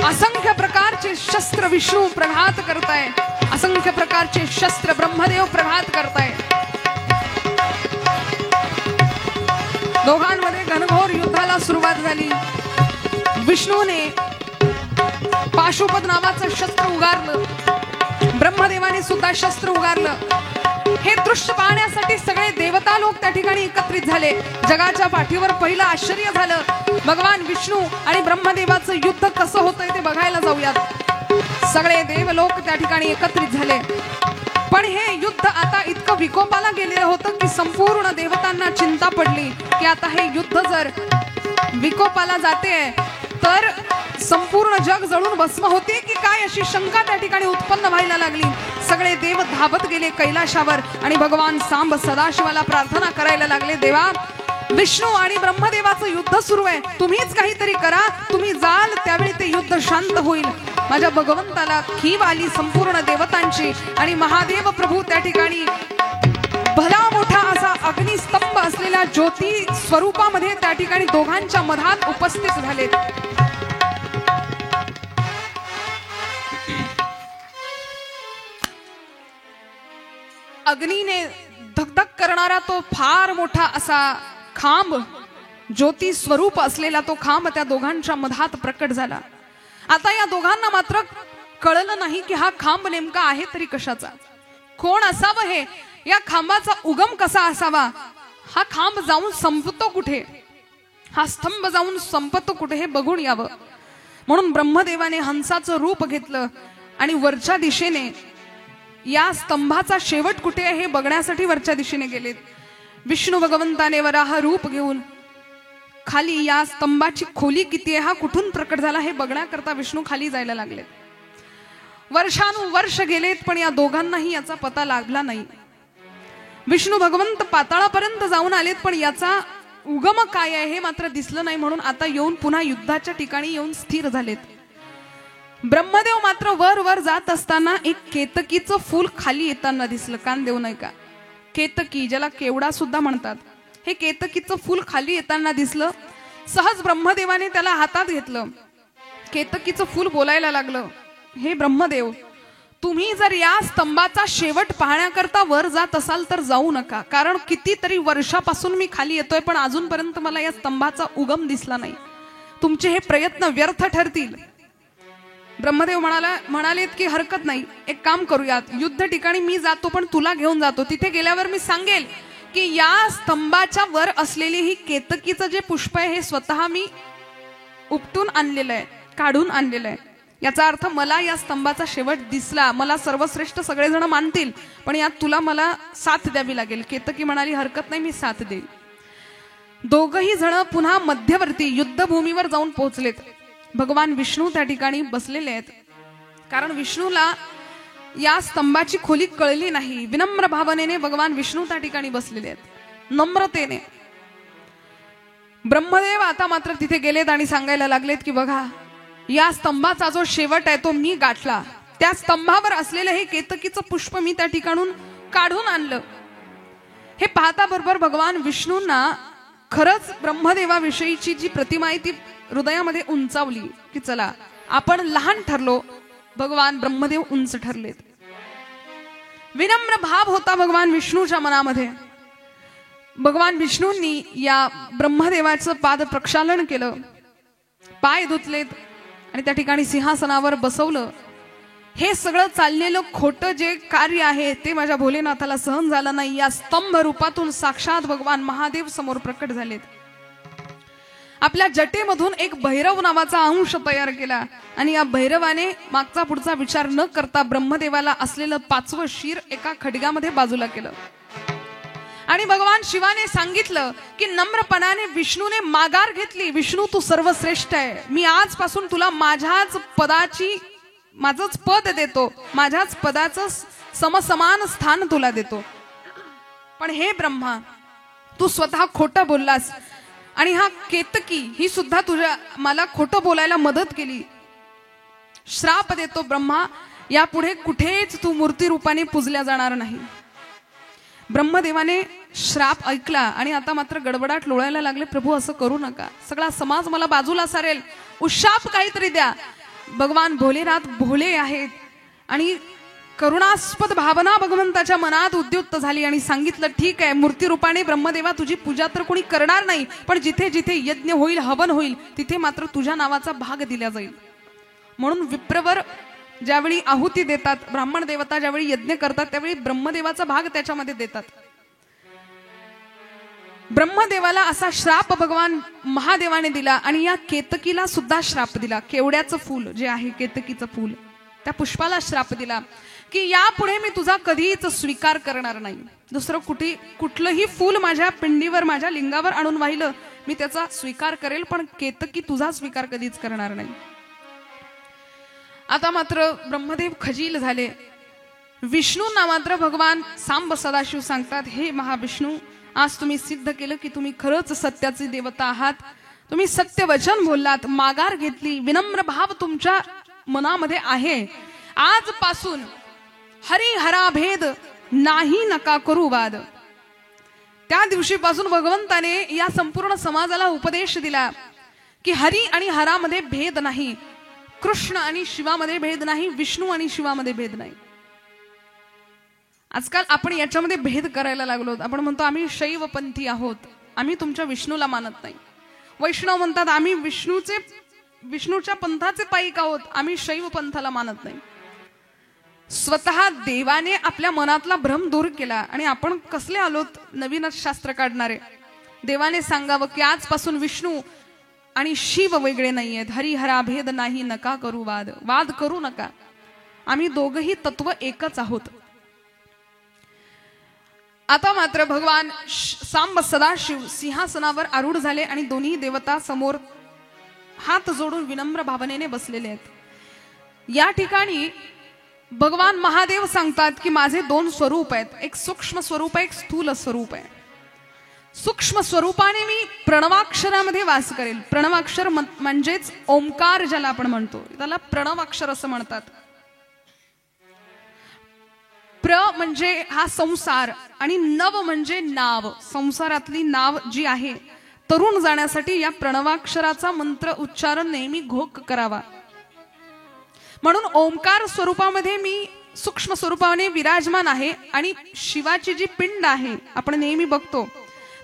असंख्य प्रकारचे शस्त्र विष्णू प्रघात करताय, असंख्य प्रकारचे शस्त्र ब्रह्मदेव प्रघात करताय. दोघांमध्ये घनघोर युद्धाला सुरुवात झाली. विष्णूने पाशुपद नावाचं शस्त्र उगारलं, ब्रह्मदेवाने सुद्धा शस्त्र उगारलं. हे दृश्य पाहण्यासाठी सगळे देवता लोक त्या ठिकाणी एकत्रित झाले. जगाच्या पाठीवर पहिलं आश्चर्य झालं. भगवान विष्णू आणि ब्रह्मदेवाचं युद्ध कसं होतंय ते बघायला जाऊयात. सगळे देव लोक त्या ठिकाणी एकत्रित झाले. पण हे युद्ध आता इतकं विकोपाला गेलेलं होतं की संपूर्ण देवतांना चिंता पडली की आता हे युद्ध जर विकोपाला जाते तर संपूर्ण जग जळून भस्म होते की काय, अशी शंका त्या ठिकाणी उत्पन्न व्हायला लागली. सगळे देव धावत गेले कैलाशावर आणि भगवान सांब सदाशिवाला प्रार्थना करायला लागले, देवा विष्णू आणि ब्रह्मदेवाचं युद्ध सुरू आहे, तुम्हीच काहीतरी करा, तुम्ही जाल त्यावेळी ते युद्ध शांत होईल. माझ्या भगवंताला खीव आली संपूर्ण देवतांची आणि महादेव प्रभू त्या ठिकाणी भला मोठा असा अग्निस्तंभ असलेल्या ज्योती स्वरूपामध्ये त्या ठिकाणी दोघांच्या मधात उपस्थित झालेत. अग्नीने धगधग करणारा तो फार मोठा असा खांब, ज्योती स्वरूप असलेला तो खांब त्या दोघांच्या मधात प्रकट झाला. आता या दोघांना मात्र कळलं नाही की हा खांब नेमका आहे तरी कशाचा, कोण असावं हे, या खांबाचा उगम कसा असावा, हा खांब जाऊन संपतो कुठे, हा स्तंभ जाऊन संपतो कुठे हे बघून यावं. म्हणून ब्रह्मदेवाने हंसाचं रूप घेतलं आणि वरच्या दिशेने या स्तंभाचा शेवट कुठे आहे हे बघण्यासाठी वरच्या दिशेने गेलेत. विष्णू भगवंताने वराह रूप घेऊन खाली या स्तंभाची खोली किती आहे, हा कुठून प्रकट झाला हे बघण्याकरता विष्णू खाली जायला लागलेत. वर्षानुवर्ष गेलेत पण या दोघांनाही याचा पता लागला नाही. विष्णू भगवंत पाताळापर्यंत जाऊन आलेत पण याचा उगम काय आहे हे मात्र दिसलं नाही. म्हणून आता येऊन पुन्हा युद्धाच्या ठिकाणी येऊन स्थिर झालेत. ब्रह्मदेव मात्र वर वर जात असताना एक केतकीचं फूल खाली येताना दिसलं. कान देऊ नये का, केतकी ज्याला केवडा सुद्धा म्हणतात, हे केतकीचं फूल खाली येताना दिसलं. सहज ब्रह्मदेवाने त्याला हातात घेतलं. केतकीचं फूल बोलायला लागलं, हे ब्रह्मदेव, तुम्ही जर या स्तंभाचा शेवट पाहण्याकरता वर जात असाल तर जाऊ नका, कारण कितीतरी वर्षापासून मी खाली येतोय पण अजूनपर्यंत मला या स्तंभाचा उगम दिसला नाही, तुमचे हे प्रयत्न व्यर्थ ठरतील. ब्रह्मदेव म्हणालेत की हरकत नाही, एक काम करूयात, युद्ध ठिकाणी मी जातो पण तुला घेऊन जातो. तिथे गेल्यावर मी सांगेल की या स्तंभाच्या वर असलेली ही केतकीचं जे पुष्प आहे हे स्वतः मी उपटून आणलेलं आहे, काढून आणलेलं आहे. याचा अर्थ मला या स्तंभाचा शेवट दिसला, मला सर्वश्रेष्ठ सगळेजण मानतील पण यात तुला मला साथ द्यावी लागेल. केतकी म्हणाली हरकत नाही, मी साथ देईल. दोघही जण पुन्हा मध्यवर्ती युद्धभूमीवर जाऊन पोहोचलेत. भगवान विष्णू त्या ठिकाणी बसलेले आहेत, कारण विष्णूला या स्तंभाची खोली कळली नाही. विनम्र भावनेने भगवान विष्णू त्या ठिकाणी बसलेले आहेत, नम्रतेने. ब्रह्मदेव आता मात्र तिथे गेलेत आणि सांगायला लागलेत की बघा, या स्तंभाचा जो शेवट आहे तो मी गाठला, त्या स्तंभावर असलेलं हे केतकीचं पुष्प मी त्या ठिकाणून काढून आणलं. हे पाहता बरोबर भगवान विष्णूंना खरंच ब्रह्मदेवाविषयीची जी प्रतिमा आहे ती हृदयामध्ये उंचावली की चला आपण लहान ठरलो, भगवान ब्रह्मदेव उंच ठरलेत. विनम्र भाव होता भगवान विष्णूच्या मनामध्ये. भगवान विष्णूंनी या ब्रह्मदेवाचं पाद प्रक्षालन केलं, पाय धुतलेत आणि त्या ठिकाणी सिंहासनावर बसवलं. हे सगळं चाललेलं खोटं जे कार्य आहे ते माझ्या भोलेनाथाला सहन झालं नाही. या स्तंभ रूपातून साक्षात भगवान महादेव समोर प्रकट झालेत. आपल्या जटेमधून एक भैरव नावाचा अंश तयार केला आणि या भैरवाने मागचा पुढचा विचार न करता ब्रह्मदेवाला असलेलं 5वं शीर एका खडगामध्ये बाजूला केलं आणि भगवान शिवाने सांगितलं की नम्रपणाने विष्णूने माघार घेतली, विष्णू तू सर्वश्रेष्ठ आहे, मी आजपासून तुला माझ्याच पद देतो, माझ्याच पदाचं समसमान स्थान तुला देतो. पण हे ब्रह्मा, तू स्वतः खोटं बोललास आणि हा केतकी ही सुद्धा मला खोटं बोलायला मदत केली. श्राप देतो ब्रह्मा, यापुढे कुठेच तू मूर्ती रूपाने पूजल्या जाणार नाही. ब्रह्मदेवाने श्राप ऐकला आणि आता मात्र गडबडाट लोळायला लागले, प्रभू असं करू नका, सगळा समाज मला बाजूला सारेल, उशाप काहीतरी द्या. भगवान भोलेनाथ भोले आहेत आणि करुणास्पद भावना भगवंताच्या मनात उद्युक्त झाली आणि सांगितलं ठीक आहे, मूर्ती रूपाने ब्रह्मदेवा तुझी पूजा तर कोणी करणार नाही, पण जिथे जिथे यज्ञ होईल, हवन होईल, तिथे मात्र तुझ्या नावाचा भाग दिला जाईल. म्हणून विप्रवर ज्यावेळी आहुती देतात, ब्राह्मण देवता ज्यावेळी यज्ञ करतात त्यावेळी ब्रह्मदेवाचा भाग त्याच्यामध्ये देतात. ब्रह्मदेवाला असा श्राप भगवान महादेवाने दिला आणि या केतकीला सुद्धा श्राप दिला. केवड्याचं फूल जे आहे, केतकीचं फूल, त्या पुष्पाला श्राप दिला की यापुढे मी तुझा कधीच स्वीकार करणार नाही. दुसरं कुठलंही फूल माझ्या पिंडीवर, माझ्या लिंगावर आणून वाहिलं मी त्याचा स्वीकार करेल, पण केतकी तुझा स्वीकार कधीच करणार नाही. आता मात्र ब्रह्मदेव खजील झाले. विष्णूंना मात्र भगवान सांब सदाशिव सांगतात, हे महाविष्णू, आज तुम्ही सिद्ध केलं की तुम्ही खरंच सत्याचे देवता आहात. तुम्ही सत्य वचन बोललात, माघार घेतली, विनम्र भाव तुमच्या मनामध्ये आहे. आजपासून हरिहरा भेद नाही नका करू वाद. त्या दिवशीपासून भगवंताने या संपूर्ण समाजाला उपदेश दिला की हरी आणि हरामध्ये भेद नाही, कृष्ण आणि शिवामध्ये भेद नाही, विष्णू आणि शिवामध्ये भेद नाही. आजकाल आपण याच्यामध्ये भेद करायला लागलो. आपण म्हणतो आम्ही शैवपंथी आहोत, आम्ही तुमच्या विष्णूला मानत नाही. वैष्णव म्हणतात आम्ही विष्णूच्या पंथाचे पाईक आहोत, आम्ही शैव पंथाला मानत नाही. स्वतः देवाने आपल्या मनातला भ्रम दूर केला आणि आपण कसले आलोत नवीनच शास्त्र काढणारे. देवाने सांगावं की आजपासून विष्णू आणि शिव वेगळे नाहीयेत, हरिहरा भेद नाही नका करू वाद. वाद करू नका, आम्ही दोघही तत्व एकच आहोत. आता मात्र भगवान सांब सदाशिव सिंहासनावर आरूढ झाले आणि दोन्ही देवता समोर हात जोडून विनम्र भावनेने बसलेले आहेत. या ठिकाणी भगवान महादेव सांगतात की माझे दोन स्वरूप आहेत, एक सूक्ष्म स्वरूप आहे, एक स्थूल स्वरूप आहे. सूक्ष्म स्वरूपाने मी प्रणवाक्षरामध्ये वास करेल. प्रणवाक्षर म्हणजेच ओंकार ज्याला आपण म्हणतो, त्याला प्रणवाक्षर असं म्हणतात. प्र म्हणजे हा संसार आणि नव म्हणजे नाव. संसारातली नाव जी आहे तरुण जाण्यासाठी या प्रणवाक्षराचा मंत्र उच्चारण नेहमी घोक करावा. म्हणून ओंकार स्वरूपामध्ये मी सूक्ष्म स्वरूपाने विराजमान आहे आणि शिवाची जी पिंड आहे आपण नेहमी बघतो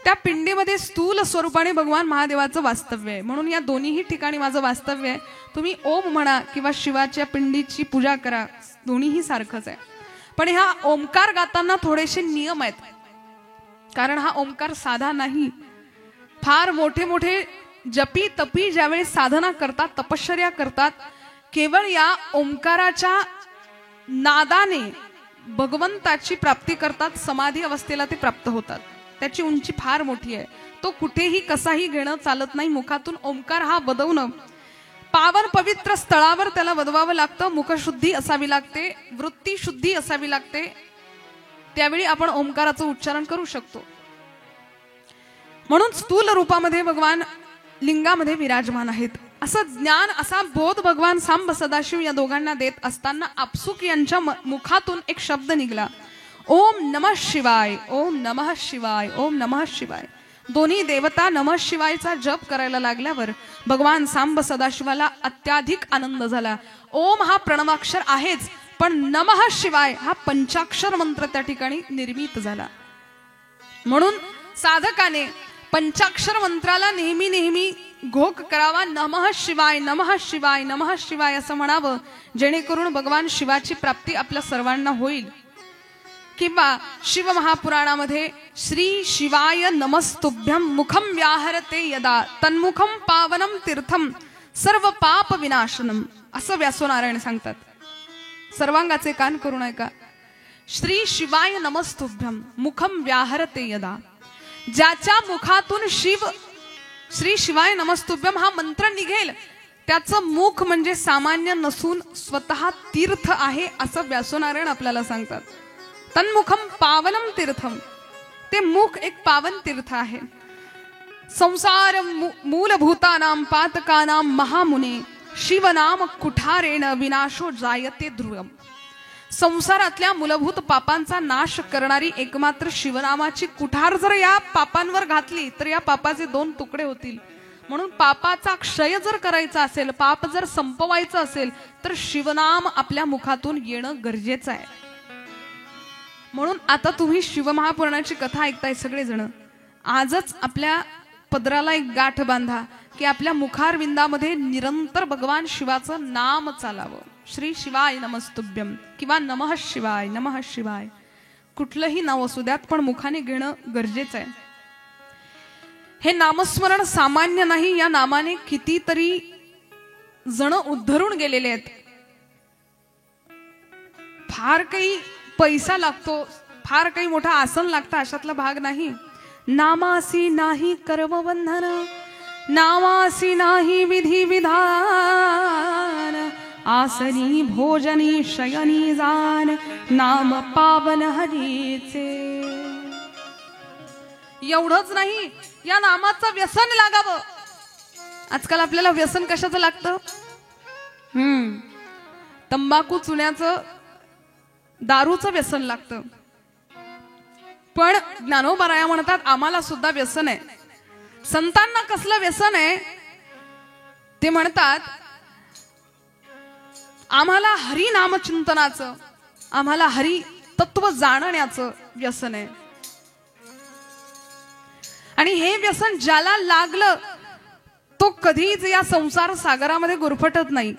त्या पिंडीमध्ये स्थूल स्वरूपाने भगवान महादेवाचं वास्तव्य आहे. म्हणून या दोन्हीही ठिकाणी माझं वास्तव्य आहे. तुम्ही ओम म्हणा किंवा शिवाच्या पिंडीची पूजा करा, दोन्हीही सारखंच आहे. पण ह्या ओंकार गाताना थोडेसे नियम आहेत, कारण हा ओंकार साधा नाही. फार मोठे मोठे जपी तपी ज्यावेळी साधना करतात, तपश्चर्या करतात, केवळ या ओंकाराच्या नादाने भगवंताची प्राप्ती करतात. समाधी अवस्थेला ते प्राप्त होतात. त्याची उंची फार मोठी आहे. तो कुठेही कसाही घेणं चालत नाही. मुखातून ओंकार हा वदवणं, पावन पवित्र स्थळावर त्याला वदवावं लागतं. मुखशुद्धी असावी लागते, वृत्ती शुद्धी असावी लागते, त्यावेळी आपण ओंकाराचं उच्चारण करू शकतो. म्हणून स्थूल रूपामध्ये भगवान लिंगामध्ये विराजमान आहेत. असं ज्ञान, असा बोध भगवान सांब सदाशिव या दोघांना देत असताना आपसुक यांच्या मुखातून एक शब्द निघाला, ओम नमः शिवाय, ओम नमः शिवाय, ओम नमः शिवाय. दोन्ही देवता नमः शिवायचा जप करायला लागल्यावर भगवान सांब सदाशिवाला अत्याधिक आनंद झाला. ओम हा प्रणवाक्षर आहेच, पण नमः शिवाय हा पंचाक्षर मंत्र त्या ठिकाणी निर्मित झाला. म्हणून साधकाने पंचाक्षर मंत्राला नेहमी नेहमी घोक करावा. नमः शिवाय, नमः शिवाय, नमः शिवाय असं म्हणावं, जेणेकरून भगवान शिवाची प्राप्ती आपल्या सर्वांना होईल. किंवा शिव महापुराणामध्ये श्री शिवाय नमस्तुभ्यं मुखम व्याहरते यदा तन्मुखम पावनम तीर्थम सर्व पाप विनाशनम असं व्यासोनारायण सांगतात. सर्वांगाचे कान करून ऐका. श्री शिवाय नमस्तुभ्यं मुखम व्याहरते यदा, ज्याच्या मुखातून शिव श्री शिवाय नमस्तुभ्यं हा मंत्र निघेल त्याचं मुख म्हणजे सामान्य नसून स्वतः तीर्थ आहे असं व्यासोनारायण आपल्याला सांगतात. तन्मुखम पावनम तीर्थम, ते मुख एक पावन तीर्थ आहे. संसार मूलभूतानां पातकानां महामुने शिवनाम कुठारेण विनाशो जायते ध्रुवम. संसारातल्या मूलभूत पापांचा नाश करणारी एकमात्र शिवनामाची कुठार जर या पापांवर घातली तर या पापाचे दोन तुकडे होतील. म्हणून पापाचा क्षय जर करायचा असेल, पाप जर संपवायचं असेल तर शिवनाम आपल्या मुखातून येणं गरजेचं आहे. म्हणून आता तुम्ही शिवमहापुराणाची कथा ऐकताय सगळेजण, आजच आपल्या पदराला एक गाठ बांधा की आपल्या मुखारविंदामध्ये निरंतर भगवान शिवाचं नाम चालावं. श्री शिवाय नमस्तुभ्यं किंवा नमः शिवाय, नमः शिवाय, कुठलंही नाव असू द्यात पण मुखाने घेणं गरजेचं आहे. हे नामस्मरण सामान्य नाही. या नामाने कितीतरी जण उद्धरून गेलेले आहेत. फार काही पैसा लागतो, फार काही मोठा आसन लागतं अशातला भाग नाही. नामासी नाही कर्मबंधन, नामासी नाही विधी विधान, आसनी भोजनी शयनी जान नाम पावन हरीचे. एवढंच नाही, या नामाचं व्यसन लागावं. आजकाल आपल्याला व्यसन कशाचं लागतं? तंबाखू, चुन्याचं, दारूचं व्यसन लागतं. पण ज्ञानोबा म्हणतात आम्हाला सुद्धा व्यसन आहे. संतांना कसलं व्यसन आहे ते म्हणतात, आम्हाला हरी नामचिंतनाचं, आम्हाला हरी तत्व जाणण्याचं व्यसन आहे. आणि हे व्यसन ज्याला लागलं तो कधीच या संसार सागरामध्ये गुरफटत नाही.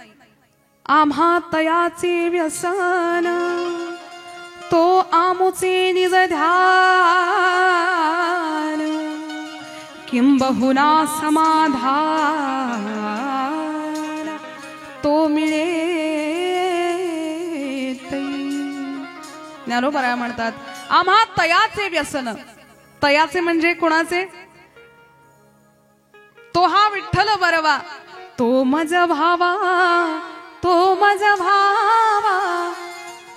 आम्हा तयाचे व्यसन तो आमुचे निज ध्यान किंबहुना समाधान तो मिळे. ज्ञानोबा म्हणतात आम्हा तयाचे व्यसन. तयाचे म्हणजे कोणाचे? तो हा विठ्ठल बरवा, तो मज भावा, तो मज भावा,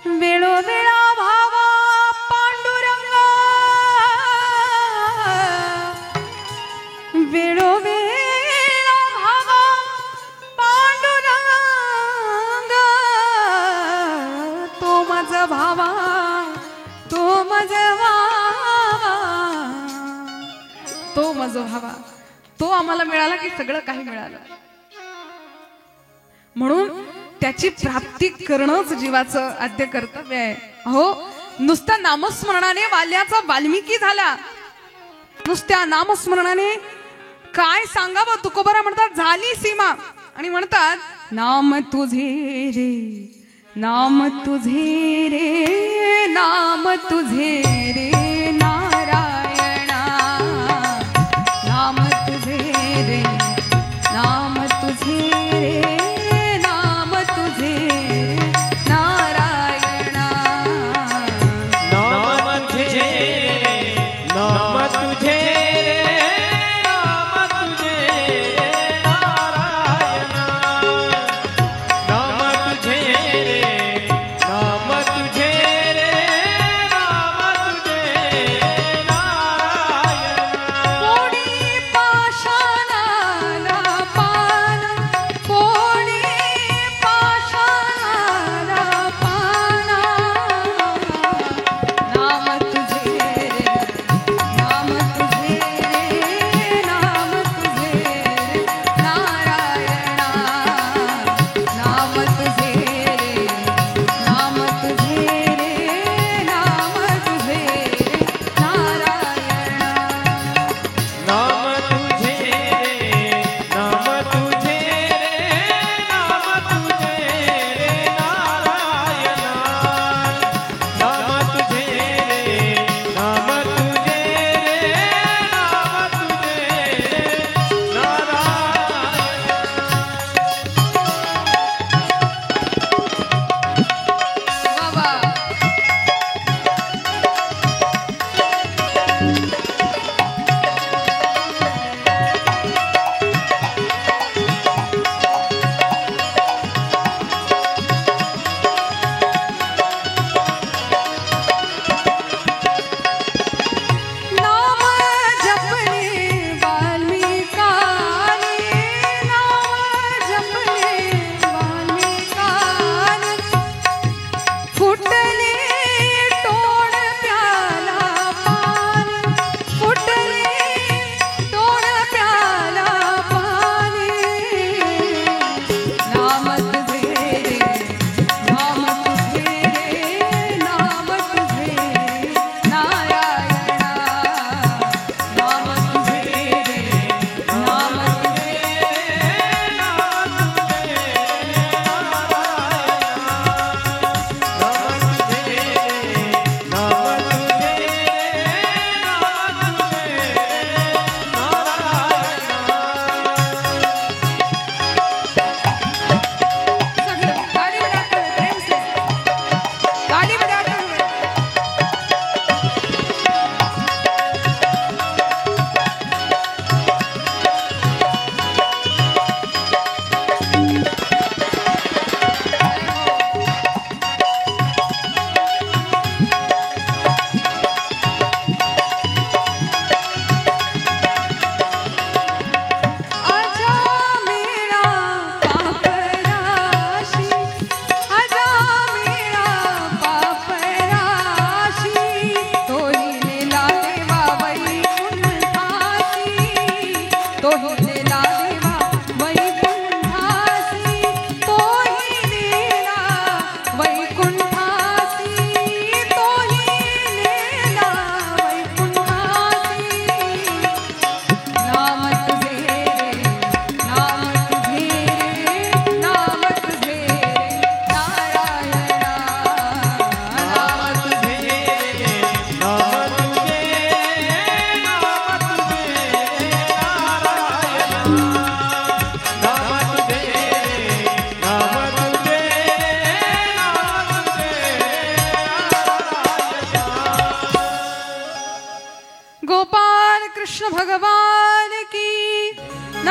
वेळोवेळा भावा पांडुरंग, वेळोवेळा भावा पांडुरंग, तो मज भावा, तो मज भावा, तो मज भावा. तो आम्हाला मिळाला की सगळं काही मिळालं. म्हणून त्याची प्राप्ती करणंच जीवाचं आद्य कर्तव्य आहे. हो, नुसत्या नामस्मरणाने वाल्याचा वाल्मिकी झाला. नुसत्या नामस्मरणाने काय सांगावं, तुकोबरा म्हणतात झाली सीमा. आणि म्हणतात नाम तुझे रे, नाम तुझे रे, नाम तुझे रे नारायणा, नाम तुझे रे, नाम तुझे रे, नाम तुझे नारायणा, नाम तुझे, नाम तुझे रे, नाम तुझे नारायणा, नाम तुझे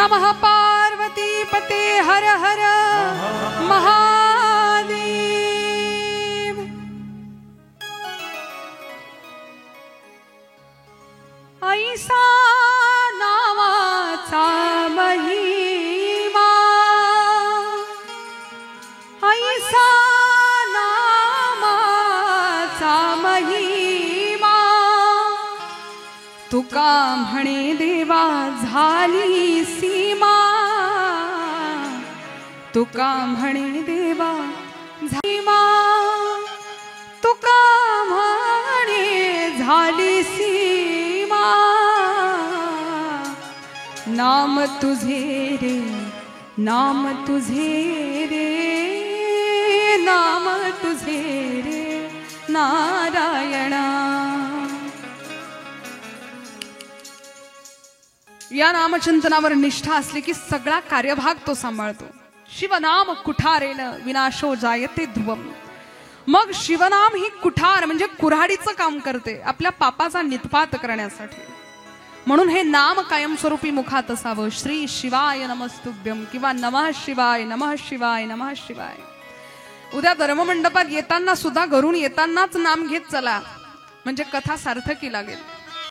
नमः पार्वती पते हर हर महादेव। ऐसा नावाचा महिमा, ऐसा नामाचा महिमा, तुका म्हणे देवा झाली सीमा, तुका म्हणे देवा सीमा, तुका म्हणे झाली सीमा। नाम तुझे रे, नाम तुझे रे, नाम तुझे रे नारायणा। या नामचिंतनावर निष्ठा असली की सगळा कार्यभाग तो सांभाळतो। शिवनाम कुठारेन विनाशो जायते ध्रुवम। मग शिवनाम ही कुठार म्हणजे कुऱ्हाडीचं काम करते आपल्या पापाचा नितपात करण्यासाठी। म्हणून हे नाम कायमस्वरूपी मुखात असावं। श्री शिवाय नमस्तुभ्यम किंवा नमः शिवाय, नमः शिवाय, नमः शिवाय। उद्या धर्ममंडपात येताना सुद्धा घरून येतानाच नाम घेत चला, म्हणजे कथा सार्थकी लागेल।